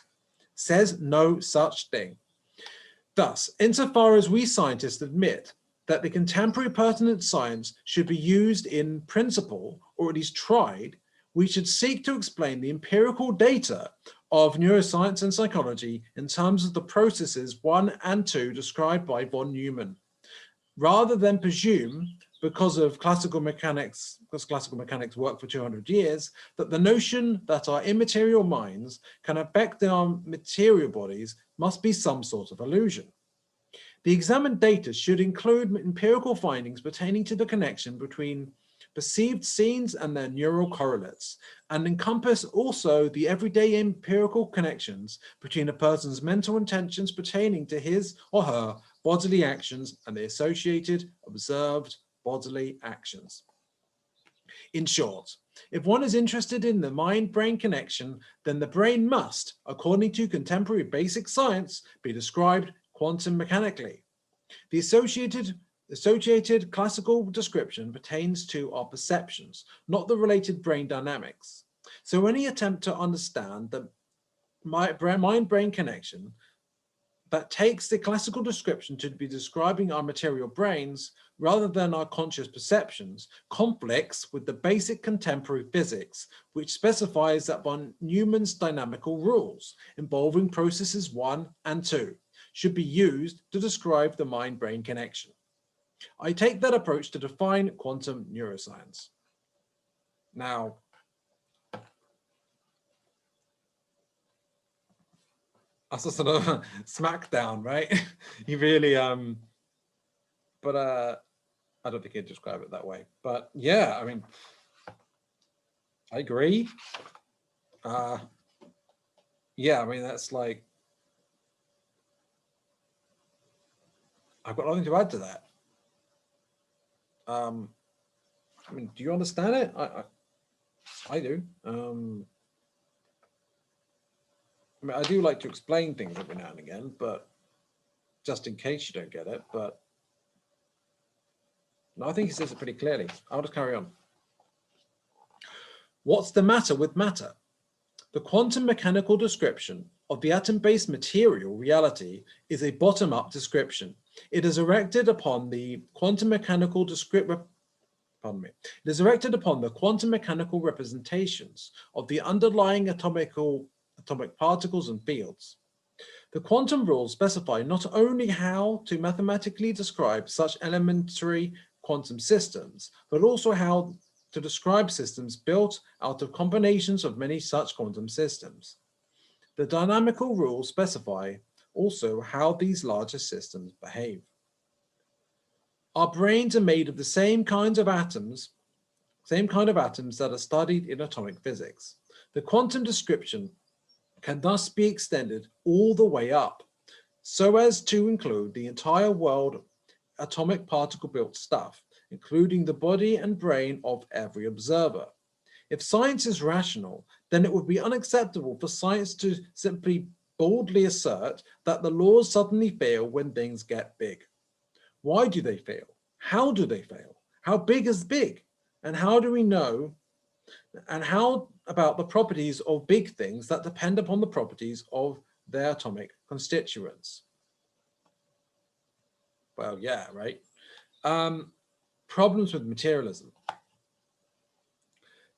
says no such thing. Thus, insofar as we scientists admit that the contemporary pertinent science should be used in principle, or at least tried, we should seek to explain the empirical data of neuroscience and psychology in terms of the processes 1 and 2 described by von Neumann, rather than presume, because classical mechanics worked for 200 years, that the notion that our immaterial minds can affect our material bodies must be some sort of illusion. The examined data should include empirical findings pertaining to the connection between perceived scenes and their neural correlates, and encompass also the everyday empirical connections between a person's mental intentions pertaining to his or her bodily actions and the associated observed bodily actions. In short, if one is interested in the mind-brain connection, then the brain must, according to contemporary basic science, be described quantum mechanically. The associated classical description pertains to our perceptions, not the related brain dynamics. So any attempt to understand the mind-brain connection that takes the classical description to be describing our material brains rather than our conscious perceptions conflicts with the basic contemporary physics, which specifies that von Neumann's dynamical rules involving processes 1 and 2 should be used to describe the mind-brain connection. I take that approach to define quantum neuroscience. Now, that's a sort of smackdown, right? You really, but I don't think he'd describe it that way. But yeah, I mean, I agree. Yeah, I mean, that's like, I've got nothing to add to that. I mean, do you understand it? I do. I mean, I do like to explain things every now and again, but just in case you don't get it. But no, I think he says it pretty clearly. I'll just carry on. What's the matter with matter? The quantum mechanical description of the atom-based material reality is a bottom-up description. It is erected upon the quantum mechanical representations of the underlying atomic particles and fields. The quantum rules specify not only how to mathematically describe such elementary quantum systems, but also how to describe systems built out of combinations of many such quantum systems. The dynamical rules specify also how these larger systems behave. Our brains are made of the same kind of atoms that are studied in atomic physics. The quantum description can thus be extended all the way up, so as to include the entire world of atomic particle-built stuff, including the body and brain of every observer. If science is rational, then it would be unacceptable for science to simply boldly assert that the laws suddenly fail when things get big. Why do they fail? How do they fail? How big is big? And how do we know? And how about the properties of big things that depend upon the properties of their atomic constituents? Well, yeah, right. Problems with materialism.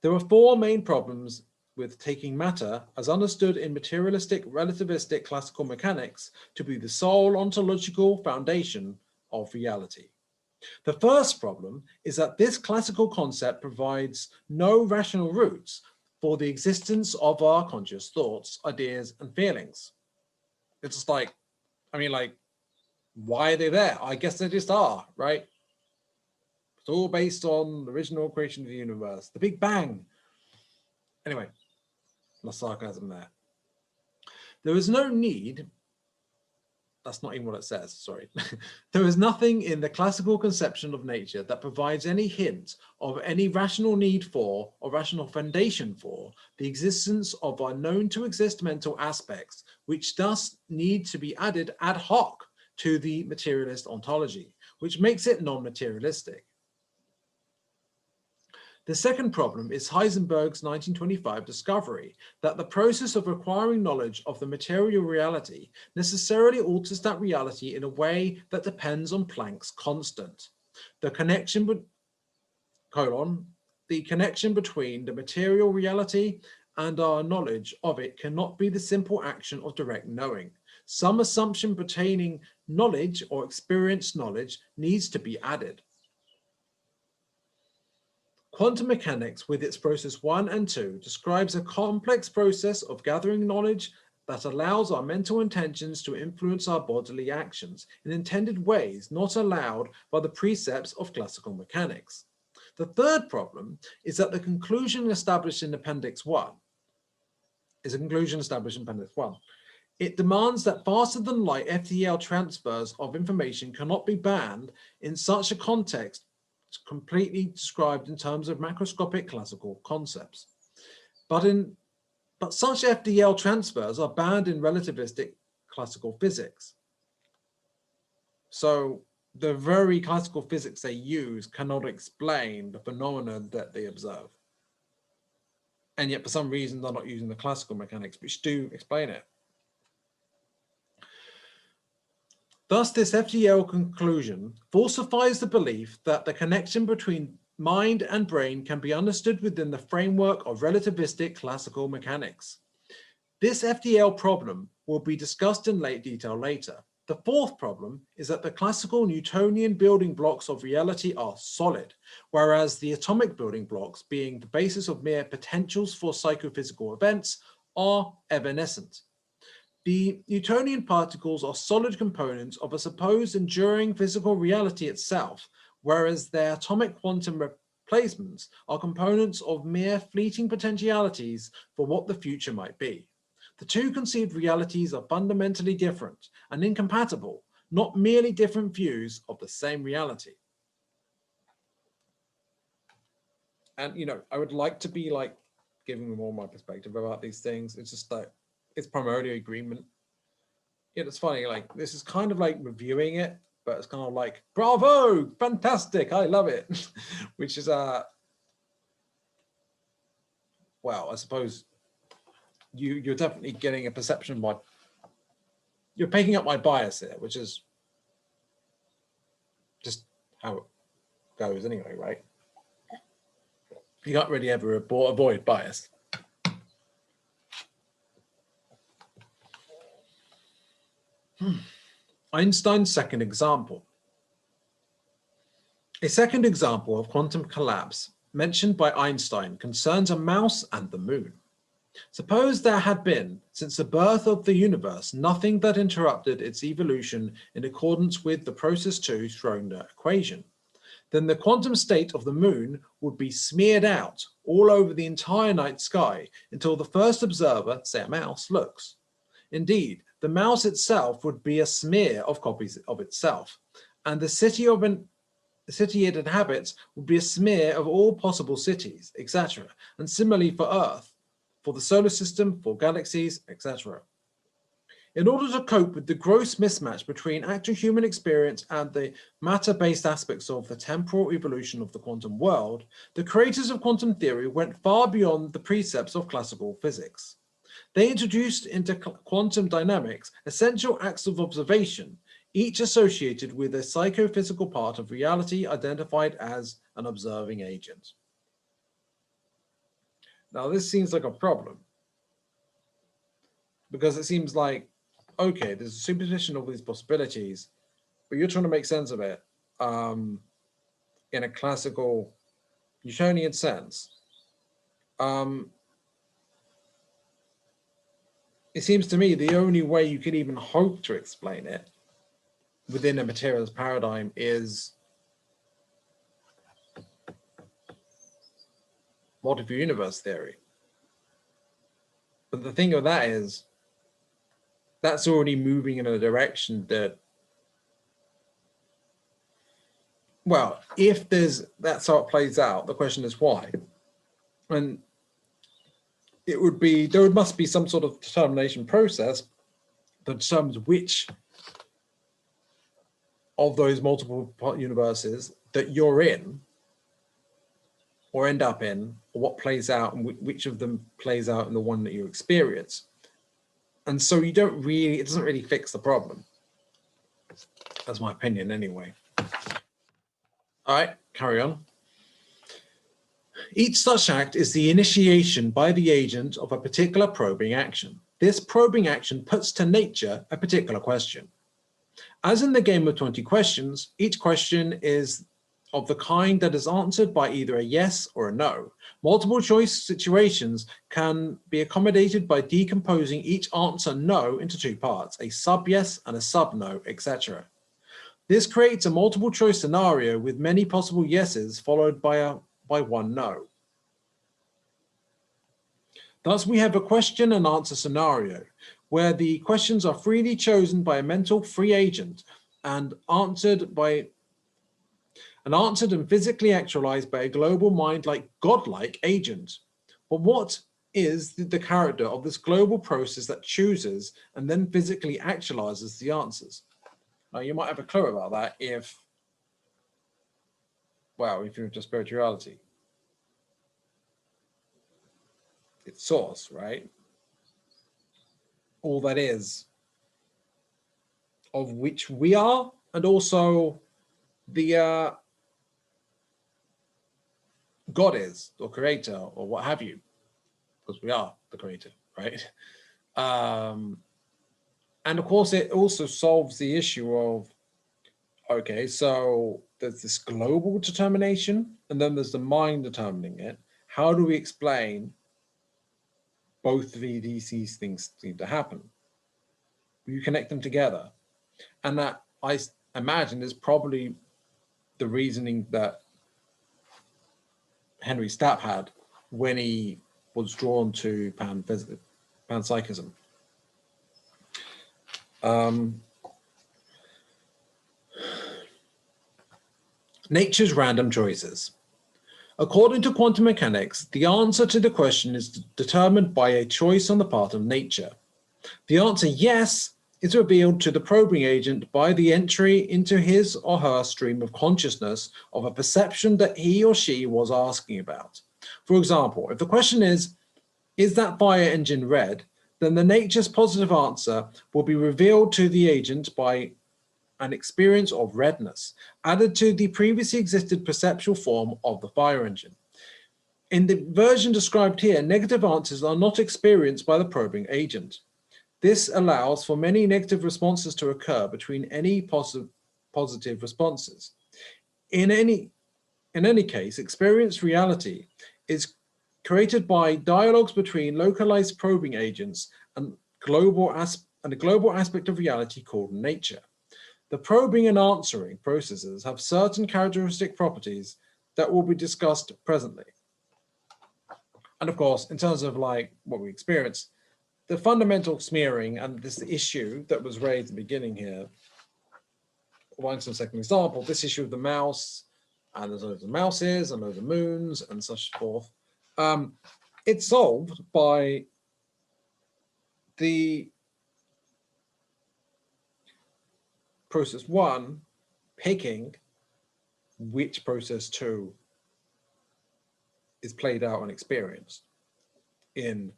There are four main problems with taking matter, as understood in materialistic relativistic classical mechanics, to be the sole ontological foundation of reality. The first problem is that this classical concept provides no rational roots for the existence of our conscious thoughts, ideas, and feelings. It's just like, I mean, like, why are they there? I guess they just are, right? It's all based on the original creation of the universe, the Big Bang. Anyway, no sarcasm there. There is no need, that's not even what it says, sorry. There is nothing in the classical conception of nature that provides any hint of any rational need for or rational foundation for the existence of our known to exist mental aspects, which thus need to be added ad hoc to the materialist ontology, which makes it non-materialistic. The second problem is Heisenberg's 1925 discovery that the process of acquiring knowledge of the material reality necessarily alters that reality in a way that depends on Planck's constant. The connection between the material reality and our knowledge of it cannot be the simple action of direct knowing. Some assumption pertaining knowledge or experienced knowledge needs to be added. Quantum mechanics, with its process 1 and 2, describes a complex process of gathering knowledge that allows our mental intentions to influence our bodily actions in intended ways not allowed by the precepts of classical mechanics. The third problem is that the conclusion established in Appendix 1 is a conclusion established in Appendix 1. It demands that faster than light FTL transfers of information cannot be banned in such a context completely described in terms of macroscopic classical concepts. But such FDL transfers are banned in relativistic classical physics. So the very classical physics they use cannot explain the phenomena that they observe. And yet for some reason they're not using the classical mechanics which do explain it. Thus, this FGL conclusion falsifies the belief that the connection between mind and brain can be understood within the framework of relativistic classical mechanics. This FDL problem will be discussed in detail later. The fourth problem is that the classical Newtonian building blocks of reality are solid, whereas the atomic building blocks, being the basis of mere potentials for psychophysical events, are evanescent. The Newtonian particles are solid components of a supposed enduring physical reality itself, whereas their atomic quantum replacements are components of mere fleeting potentialities for what the future might be. The two conceived realities are fundamentally different and incompatible, not merely different views of the same reality. And, you know, I would like to be like giving them all my perspective about these things. It's just like, it's primarily agreement. Yeah, it's funny, like this is kind of like reviewing it, but it's kind of like, bravo, fantastic, I love it. Which is, well, I suppose you're definitely getting a perception of my, you're picking up my bias here, which is just how it goes anyway, right? You can't really ever avoid bias. Einstein's second example. A second example of quantum collapse mentioned by Einstein concerns a mouse and the moon. Suppose there had been, since the birth of the universe, nothing that interrupted its evolution in accordance with the process 2 Schrödinger equation. Then the quantum state of the moon would be smeared out all over the entire night sky until the first observer, say a mouse, looks. Indeed, the mouse itself would be a smear of copies of itself, and the city it inhabits would be a smear of all possible cities, etc. And similarly for Earth, for the solar system, for galaxies, etc. In order to cope with the gross mismatch between actual human experience and the matter-based aspects of the temporal evolution of the quantum world, the creators of quantum theory went far beyond the precepts of classical physics. They introduced into quantum dynamics essential acts of observation, each associated with a psychophysical part of reality identified as an observing agent. Now, this seems like a problem, because it seems like, okay, there's a superposition of these possibilities, but you're trying to make sense of it in a classical Newtonian sense. It seems to me the only way you could even hope to explain it within a materialist paradigm is multiple universe theory. But the thing of that is, that's already moving in a direction that, well, if that's how it plays out, the question is why? And it would be, there must be some sort of determination process that determines which of those multiple universes that you're in or end up in, or what plays out and which of them plays out in the one that you experience. And so you don't really, it doesn't really fix the problem. That's my opinion anyway. All right, carry on. Each such act is the initiation by the agent of a particular probing action. This probing action puts to nature a particular question. As in the game of 20 questions, each question is of the kind that is answered by either a yes or a no. Multiple choice situations can be accommodated by decomposing each answer no into two parts, a sub-yes and a sub-no, etc. This creates a multiple choice scenario with many possible yeses followed by a by one no. Thus, we have a question and answer scenario where the questions are freely chosen by a mental free agent and answered and physically actualized by a global mind-like godlike agent. But what is the character of this global process that chooses and then physically actualizes the answers? Now, you might have a clue about that if you're into spirituality. It's source, right? All that is, of which we are, and also the God is, or creator, or what have you, because we are the creator, right? And of course, it also solves the issue of, okay, so there's this global determination, and then there's the mind determining it. How do we explain both of these things seem to happen? You connect them together. And that, I imagine, is probably the reasoning that Henry Stapp had when he was drawn to panpsychism. Nature's random choices. According to quantum mechanics, the answer to the question is determined by a choice on the part of nature. The answer yes is revealed to the probing agent by the entry into his or her stream of consciousness of a perception that he or she was asking about. For example, if the question is that fire engine red? Then the nature's positive answer will be revealed to the agent by an experience of redness, added to the previously existed perceptual form of the fire engine. In the version described here, negative answers are not experienced by the probing agent. This allows for many negative responses to occur between any positive responses. In any case, experienced reality is created by dialogues between localized probing agents and a global aspect of reality called nature. The probing and answering processes have certain characteristic properties that will be discussed presently. And of course, in terms of like what we experience, the fundamental smearing and this issue that was raised at the beginning here, one second example, this issue of the mouse, and there's loads of mouses and loads of moons and such forth. It's solved by the process one picking which process two is played out and experienced in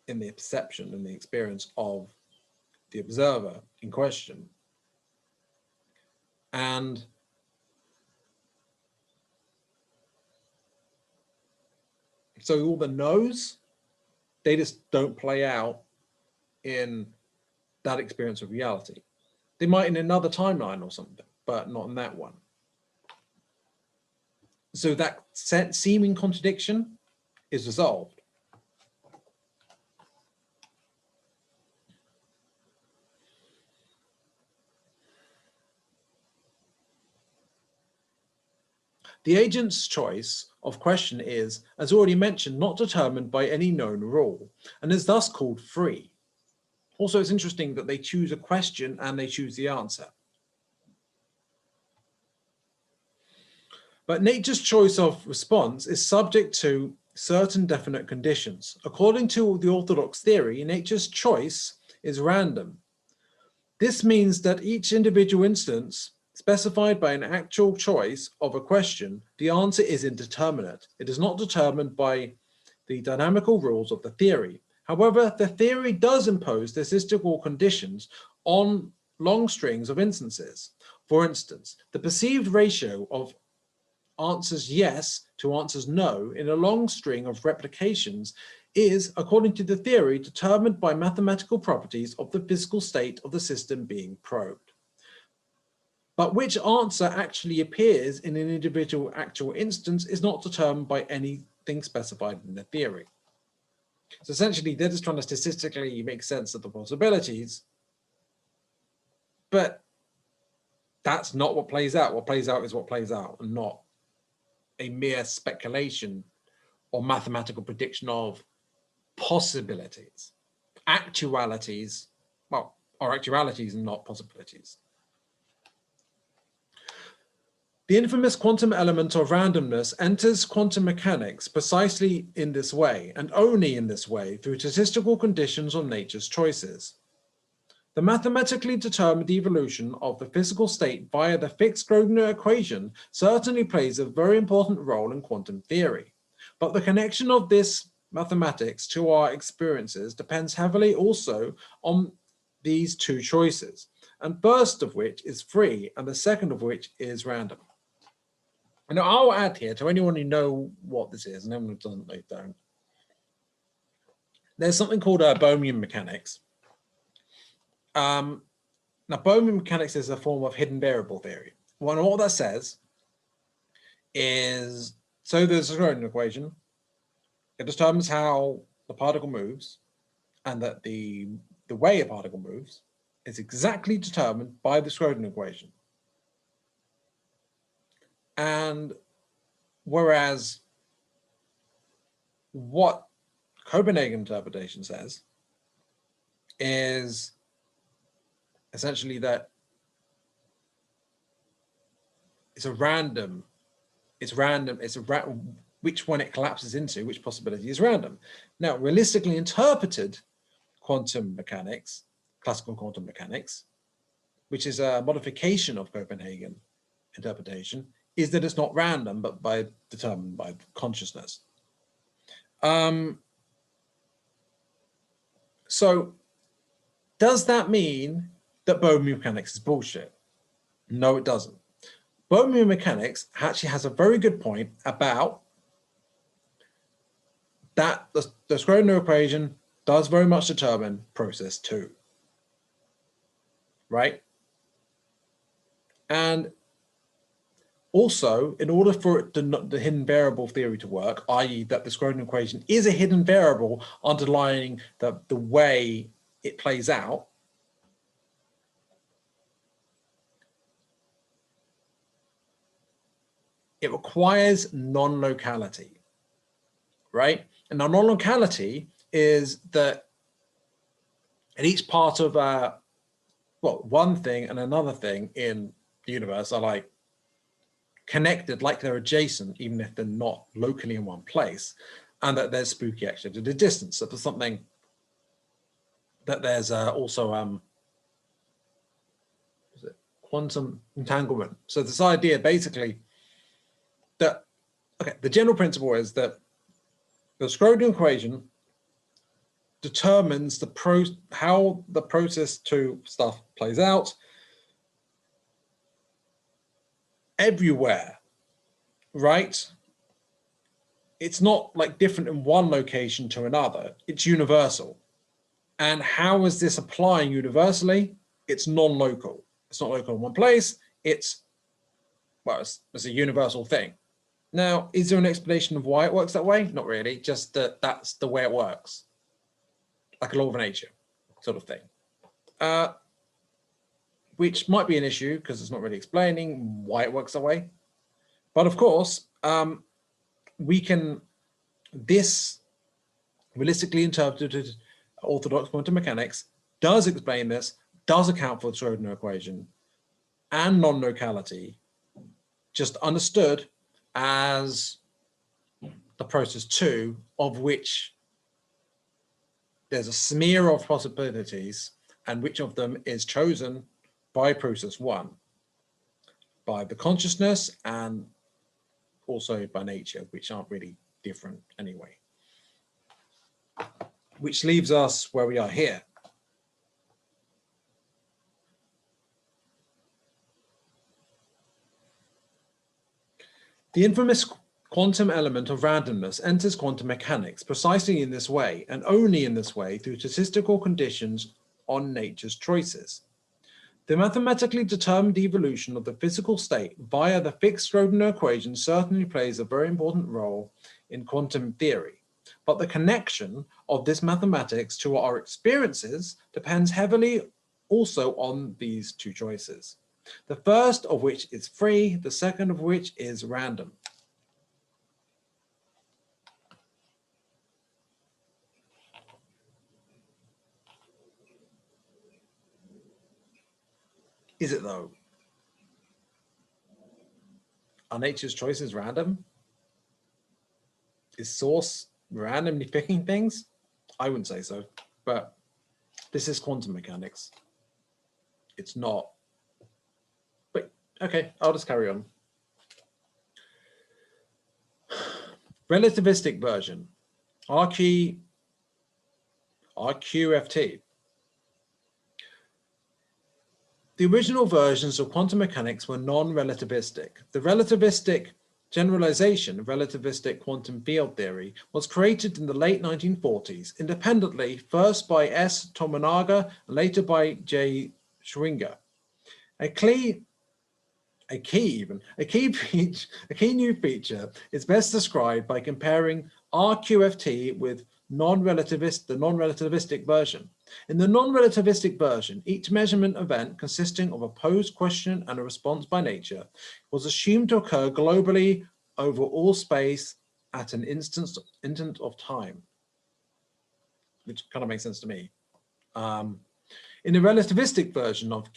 the perception and the experience of the observer in question. And so all the no's, they just don't play out in that experience of reality. They might in another timeline or something, but not in that one. So that seeming contradiction is resolved. The agent's choice of question is, as already mentioned, not determined by any known rule, and is thus called free. Also, it's interesting that they choose a question and they choose the answer. But nature's choice of response is subject to certain definite conditions. According to the Orthodox theory, nature's choice is random. This means that each individual instance specified by an actual choice of a question, the answer is indeterminate. It is not determined by the dynamical rules of the theory. However, the theory does impose statistical conditions on long strings of instances. For instance, the perceived ratio of answers yes to answers no in a long string of replications is, according to the theory, determined by mathematical properties of the physical state of the system being probed. But which answer actually appears in an individual actual instance is not determined by anything specified in the theory. So essentially, they're just trying to statistically make sense of the possibilities, but that's not what plays out. What plays out is what plays out, and not a mere speculation or mathematical prediction of possibilities. Actualities, well, are actualities and not possibilities. The infamous quantum element of randomness enters quantum mechanics precisely in this way, and only in this way, through statistical conditions on nature's choices. The mathematically determined evolution of the physical state via the fixed Schrödinger equation certainly plays a very important role in quantum theory. But the connection of this mathematics to our experiences depends heavily also on these two choices, and first of which is free, and the second of which is random. And I'll add here, to anyone who knows what this is, and anyone who doesn't, they don't. There's something called Bohmian mechanics. Now, Bohmian mechanics is a form of hidden variable theory. Well, what that says is, so there's a Schrödinger equation. It determines how the particle moves, and that the way a particle moves is exactly determined by the Schrödinger equation. And whereas what Copenhagen interpretation says is essentially that it's random, which one it collapses into, which possibility is random. Now, realistically interpreted quantum mechanics, classical quantum mechanics, which is a modification of Copenhagen interpretation, is that it's not random, but determined by consciousness. So does that mean that Bohmian mechanics is bullshit? No, it doesn't. Bohmian mechanics actually has a very good point about that the Schrödinger equation does very much determine process 2, right? And also, in order for the hidden variable theory to work, i.e. that the Schrödinger equation is a hidden variable underlying the way it plays out, it requires non-locality, right? And now non-locality is that at each part of one thing and another thing in the universe are like connected, like they're adjacent, even if they're not locally in one place, and that there's spooky actually at a distance. So there's something that there's also quantum entanglement. So this idea basically that, okay, the general principle is that the Schrödinger equation determines how the process 2 stuff plays out everywhere, right? It's not like different in one location to another, it's universal. And how is this applying universally? It's non-local. It's not local in one place, it's a universal thing. Now, is there an explanation of why it works that way? Not really, just that that's the way it works. Like a law of nature sort of thing. Which might be an issue because it's not really explaining why it works that way. But of course, this realistically interpreted orthodox quantum mechanics does explain this, does account for the Schrödinger equation and non-locality, just understood as the process 2, of which there's a smear of possibilities, and which of them is chosen by process 1, by the consciousness and also by nature, which aren't really different anyway. Which leaves us where we are here. The infamous quantum element of randomness enters quantum mechanics precisely in this way, and only in this way, through statistical conditions on nature's choices. The mathematically determined evolution of the physical state via the fixed Schrödinger equation certainly plays a very important role in quantum theory, but the connection of this mathematics to our experiences depends heavily also on these two choices. The first of which is free, the second of which is random. Is it though? Are nature's choices random? Is source randomly picking things? I wouldn't say so, but this is quantum mechanics. It's not. But okay, I'll just carry on. Relativistic version, RQFT. The original versions of quantum mechanics were non-relativistic. The relativistic generalization of relativistic quantum field theory was created in the late 1940s, independently, first by S. Tomonaga and later by J. Schwinger. A key new feature is best described by comparing RQFT with the non-relativistic version. In the non-relativistic version, each measurement event consisting of a posed question and a response by nature was assumed to occur globally over all space at an instant of time, which kind of makes sense to me. In the relativistic version of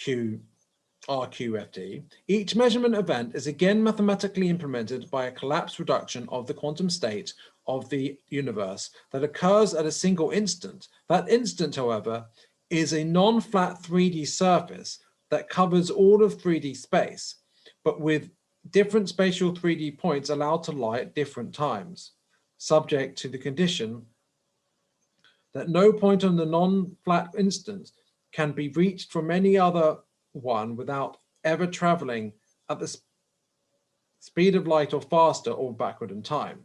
RQFT, each measurement event is again mathematically implemented by a collapse reduction of the quantum state of the universe that occurs at a single instant. That instant, however, is a non-flat 3D surface that covers all of 3D space, but with different spatial 3D points allowed to lie at different times, subject to the condition that no point on the non-flat instant can be reached from any other one without ever traveling at the speed of light or faster or backward in time.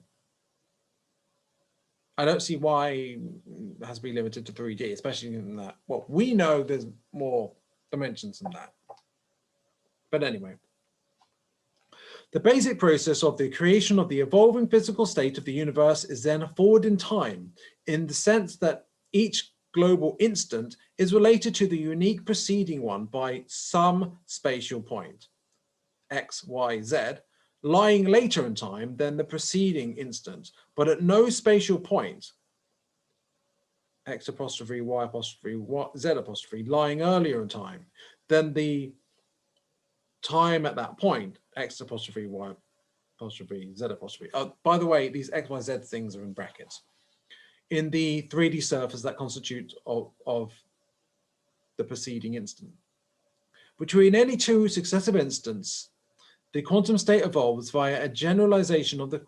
I don't see why it has to be limited to 3D, especially in that. Well, we know there's more dimensions than that. But anyway, the basic process of the creation of the evolving physical state of the universe is then forward in time, in the sense that each global instant is related to the unique preceding one by some spatial point, X, Y, Z, lying later in time than the preceding instant, but at no spatial point, X apostrophe, Y apostrophe, Z apostrophe, lying earlier in time than the time at that point, X apostrophe, Y apostrophe, Z apostrophe. By the way, these X, Y, Z things are in brackets. In the 3D surface that constitutes of the preceding instant. Between any two successive instants, the quantum state evolves via a generalization of the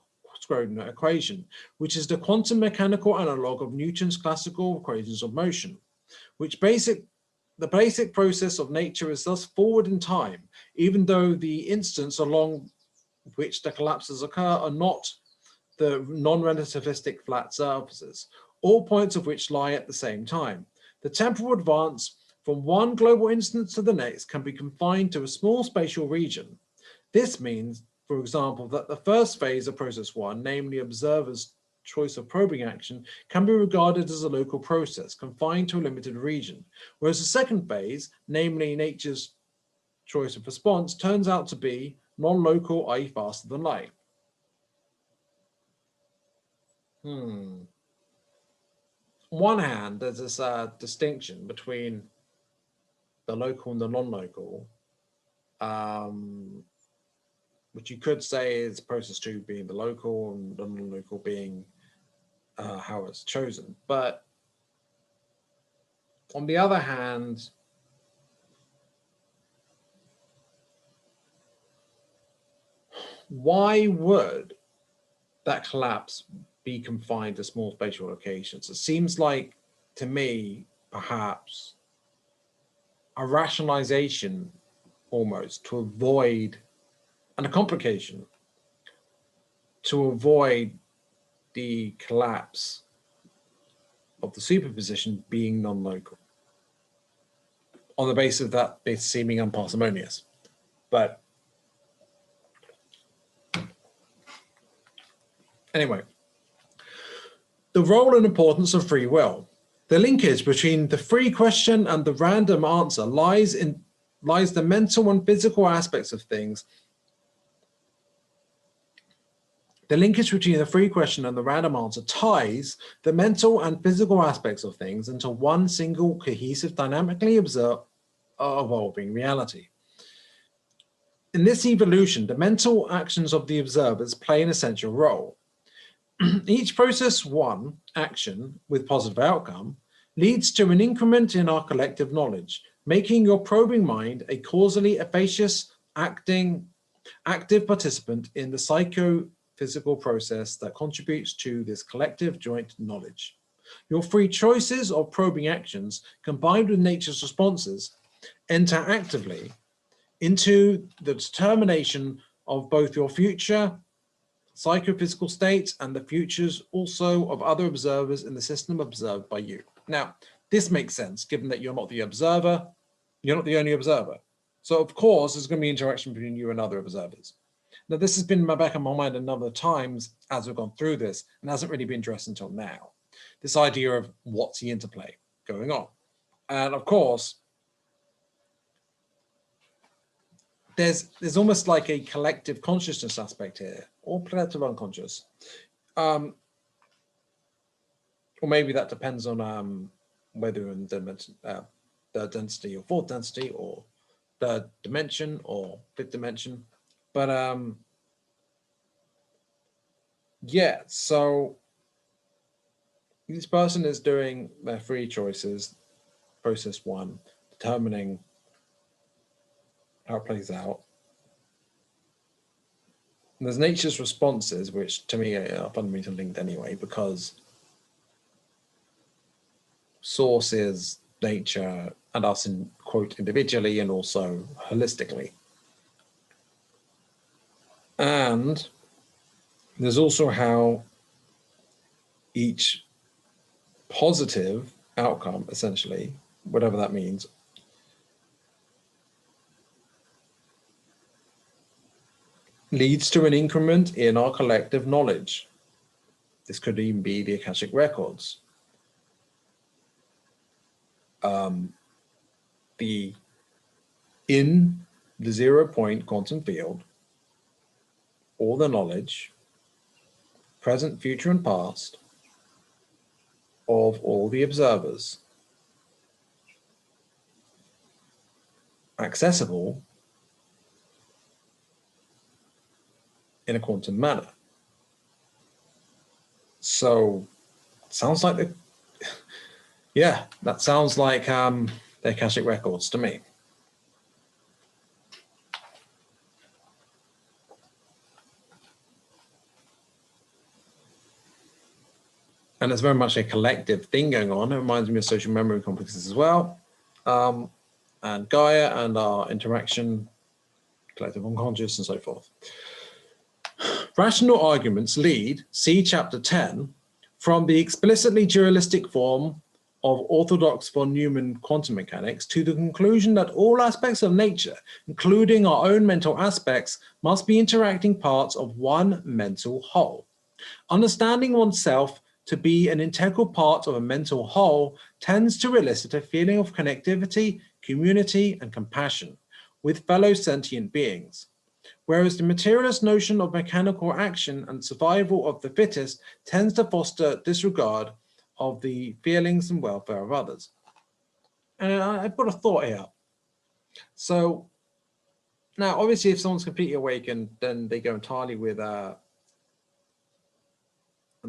Schrödinger equation, which is the quantum mechanical analog of Newton's classical equations of motion, the basic process of nature is thus forward in time, even though the instants along which the collapses occur are not the non-relativistic flat surfaces, all points of which lie at the same time. The temporal advance from one global instance to the next can be confined to a small spatial region. This means, for example, that the first phase of process one, namely observer's choice of probing action, can be regarded as a local process confined to a limited region, whereas the second phase, namely nature's choice of response, turns out to be non-local, i.e. faster than light. On one hand, there's this distinction between the local and the non-local, which you could say is process two being the local and the non-local being how it's chosen. But on the other hand, why would that collapse be confined to small spatial locations? It seems like, to me, perhaps a rationalization almost to avoid, and a complication to avoid the collapse of the superposition being non-local, on the basis that it's seeming unparsimonious. But anyway, the role and importance of free will. The linkage between the free question and the random answer lies the mental and physical aspects of things. The linkage between the free question and the random answer ties the mental and physical aspects of things into one single cohesive, dynamically evolving reality. In this evolution, the mental actions of the observers play an essential role. Each process one action with positive outcome leads to an increment in our collective knowledge, making your probing mind a causally efficacious, active participant in the psychophysical process that contributes to this collective joint knowledge. Your free choices of probing actions, combined with nature's responses, enter actively into the determination of both your future psychophysical states and the futures also of other observers in the system observed by you. Now, this makes sense, given that you're not the observer, you're not the only observer. So of course, there's going to be interaction between you and other observers. Now, this has been in the back of my mind a number of times as we've gone through this, and hasn't really been addressed until now. This idea of what's the interplay going on. And of course, there's almost like a collective consciousness aspect here, or collective unconscious. Or maybe that depends on whether in the third density or fourth density, or third dimension or fifth dimension. But yeah, so this person is doing their free choices, process one, determining how it plays out. And there's nature's responses, which to me are fundamentally linked anyway, because source is nature and us in quote individually and also holistically. And there's also how each positive outcome, essentially, whatever that means, leads to an increment in our collective knowledge. This could even be the Akashic records. In the 0-point quantum field, all the knowledge, present, future, and past, of all the observers, accessible in a quantum manner. So sounds like that sounds like the Akashic records to me. And it's very much a collective thing going on. It reminds me of social memory complexes as well. And Gaia and our interaction, collective unconscious, and so forth. Rational arguments lead, see chapter 10, from the explicitly dualistic form of Orthodox von Neumann quantum mechanics to the conclusion that all aspects of nature, including our own mental aspects, must be interacting parts of one mental whole. Understanding oneself to be an integral part of a mental whole tends to elicit a feeling of connectivity, community, and compassion with fellow sentient beings. Whereas the materialist notion of mechanical action and survival of the fittest tends to foster disregard of the feelings and welfare of others. And I put a thought here. So now, obviously, if someone's completely awakened, then they go entirely with an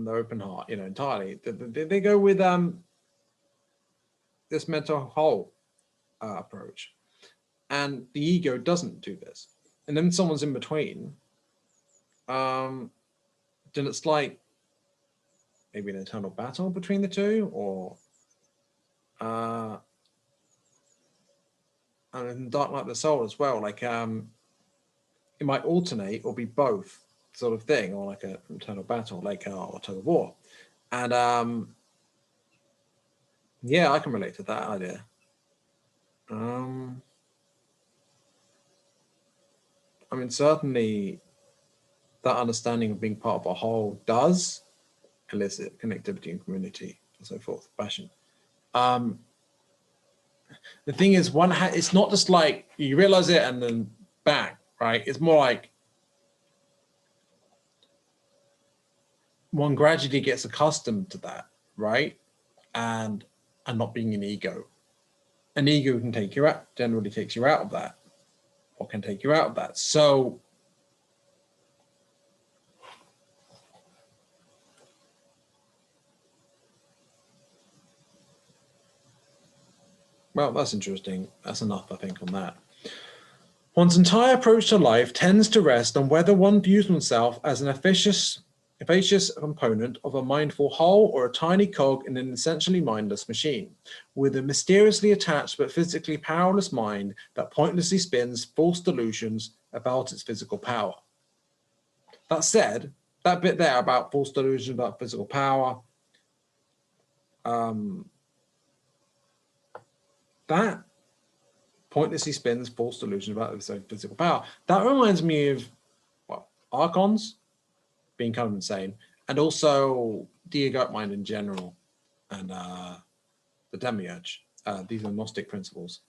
open heart, entirely. They go with this mental whole approach, and the ego doesn't do this. And then someone's in between, then it's like maybe an eternal battle between the two, or and in Dark Night of the Soul as well, like it might alternate or be both sort of thing, or like an eternal battle, like or tug of war. And yeah, I can relate to that idea. I mean, certainly that understanding of being part of a whole does elicit connectivity and community and so forth, passion. The thing is, it's not just like you realize it and then bang, right? It's more like one gradually gets accustomed to that, right? And not being an ego. An ego can take you out, generally takes you out of that. what can take you out of that. So well, that's interesting. That's enough, I think, on that. One's entire approach to life tends to rest on whether one views oneself as an efficacious component of a mindful whole or a tiny cog in an essentially mindless machine, with a mysteriously attached but physically powerless mind that pointlessly spins false delusions about its physical power. That said, that bit there about false delusions about physical power, that pointlessly spins false delusions about its own physical power. That reminds me of, well, archons being kind of insane, and also the egoic mind in general, and the demiurge. These are Gnostic principles.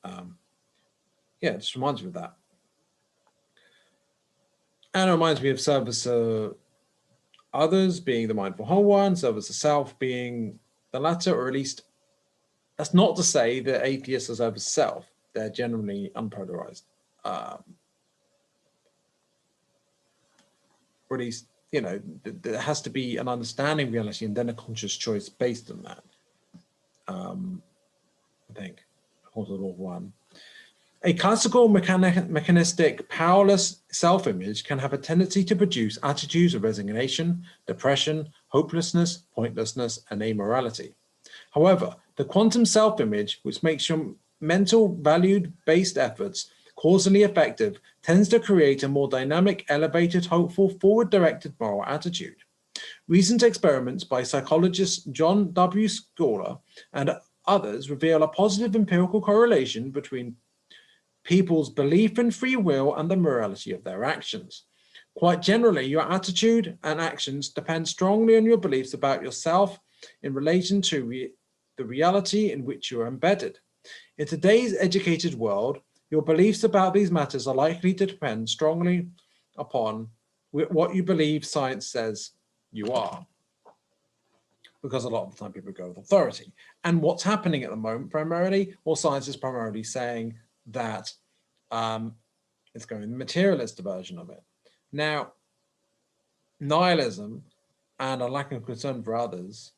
Yeah, it just reminds me of that. And it reminds me of service to others being the mindful whole one, service to self being the latter, or at least that's not to say that atheists are service to self. They're generally unpolarized. Or at least, you know, there has to be an understanding of reality and then a conscious choice based on that. I think, according to the law of one. A classical mechanistic, powerless self-image can have a tendency to produce attitudes of resignation, depression, hopelessness, pointlessness, and amorality. However, the quantum self-image, which makes your mental valued-based efforts causally effective, tends to create a more dynamic, elevated, hopeful, forward-directed moral attitude. Recent experiments by psychologist John W. Scola and others reveal a positive empirical correlation between people's belief in free will and the morality of their actions. Quite generally, your attitude and actions depend strongly on your beliefs about yourself in relation to the reality in which you are embedded. In today's educated world, your beliefs about these matters are likely to depend strongly upon what you believe science says you are. Because a lot of the time people go with authority. And what's happening at the moment primarily, well, science is primarily saying that it's going the materialist version of it. Now, nihilism and a lack of concern for others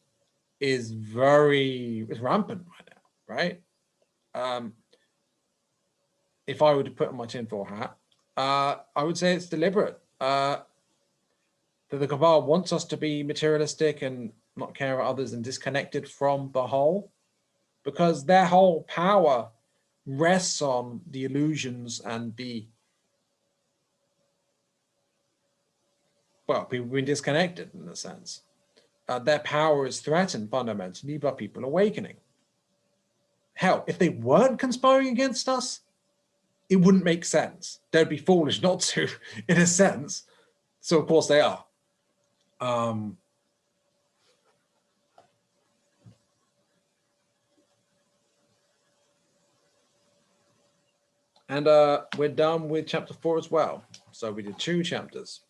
is it's rampant right now, right? If I were to put on my tinfoil hat, I would say it's deliberate. That the cabal wants us to be materialistic and not care about others and disconnected from the whole, because their whole power rests on the illusions and well, people being disconnected in a sense. Their power is threatened fundamentally by people awakening. Hell, if they weren't conspiring against us, it wouldn't make sense. They'd be foolish not to, in a sense. So of course they are. And we're done with chapter 4 as well. So we did 2 chapters.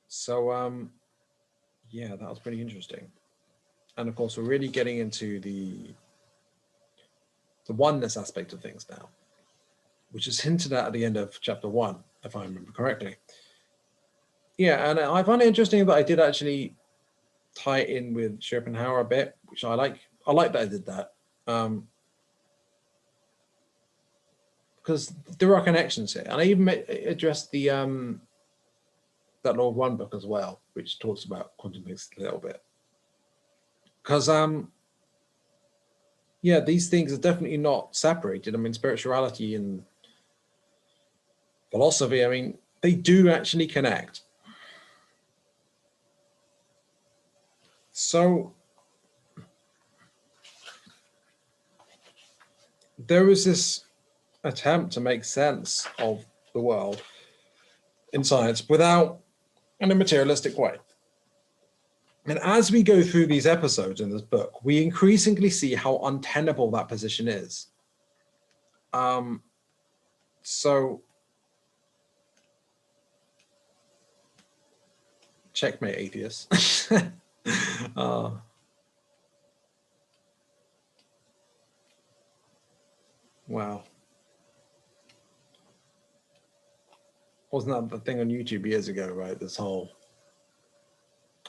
So yeah, that was pretty interesting. And of course, we're really getting into the oneness aspect of things now, which is hinted at the end of chapter 1, if I remember correctly. Yeah, and I find it interesting that I did actually tie it in with Schopenhauer a bit, which I like. I like that I did that. Because there are connections here. And I even addressed the that Law of One book as well, which talks about quantum physics a little bit. Because yeah, these things are definitely not separated. I mean, spirituality and philosophy, I mean, they do actually connect. So there was this attempt to make sense of the world in science without in a materialistic way. And as we go through these episodes in this book, we increasingly see how untenable that position is. So checkmate, atheists. Wow. wasn't that the thing on YouTube years ago, right? This whole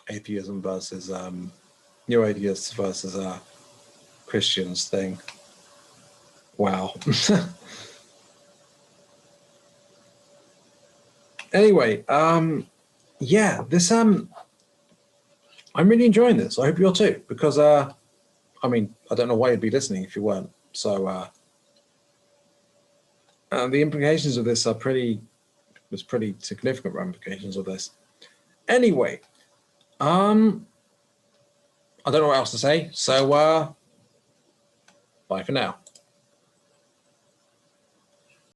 atheism versus new atheists versus Christians thing. Wow. Anyway, yeah, this I'm really enjoying this. I hope you're too, because I mean, I don't know why you'd be listening if you weren't. So the implications of this are pretty significant ramifications of this. Anyway, I don't know what else to say, so bye for now.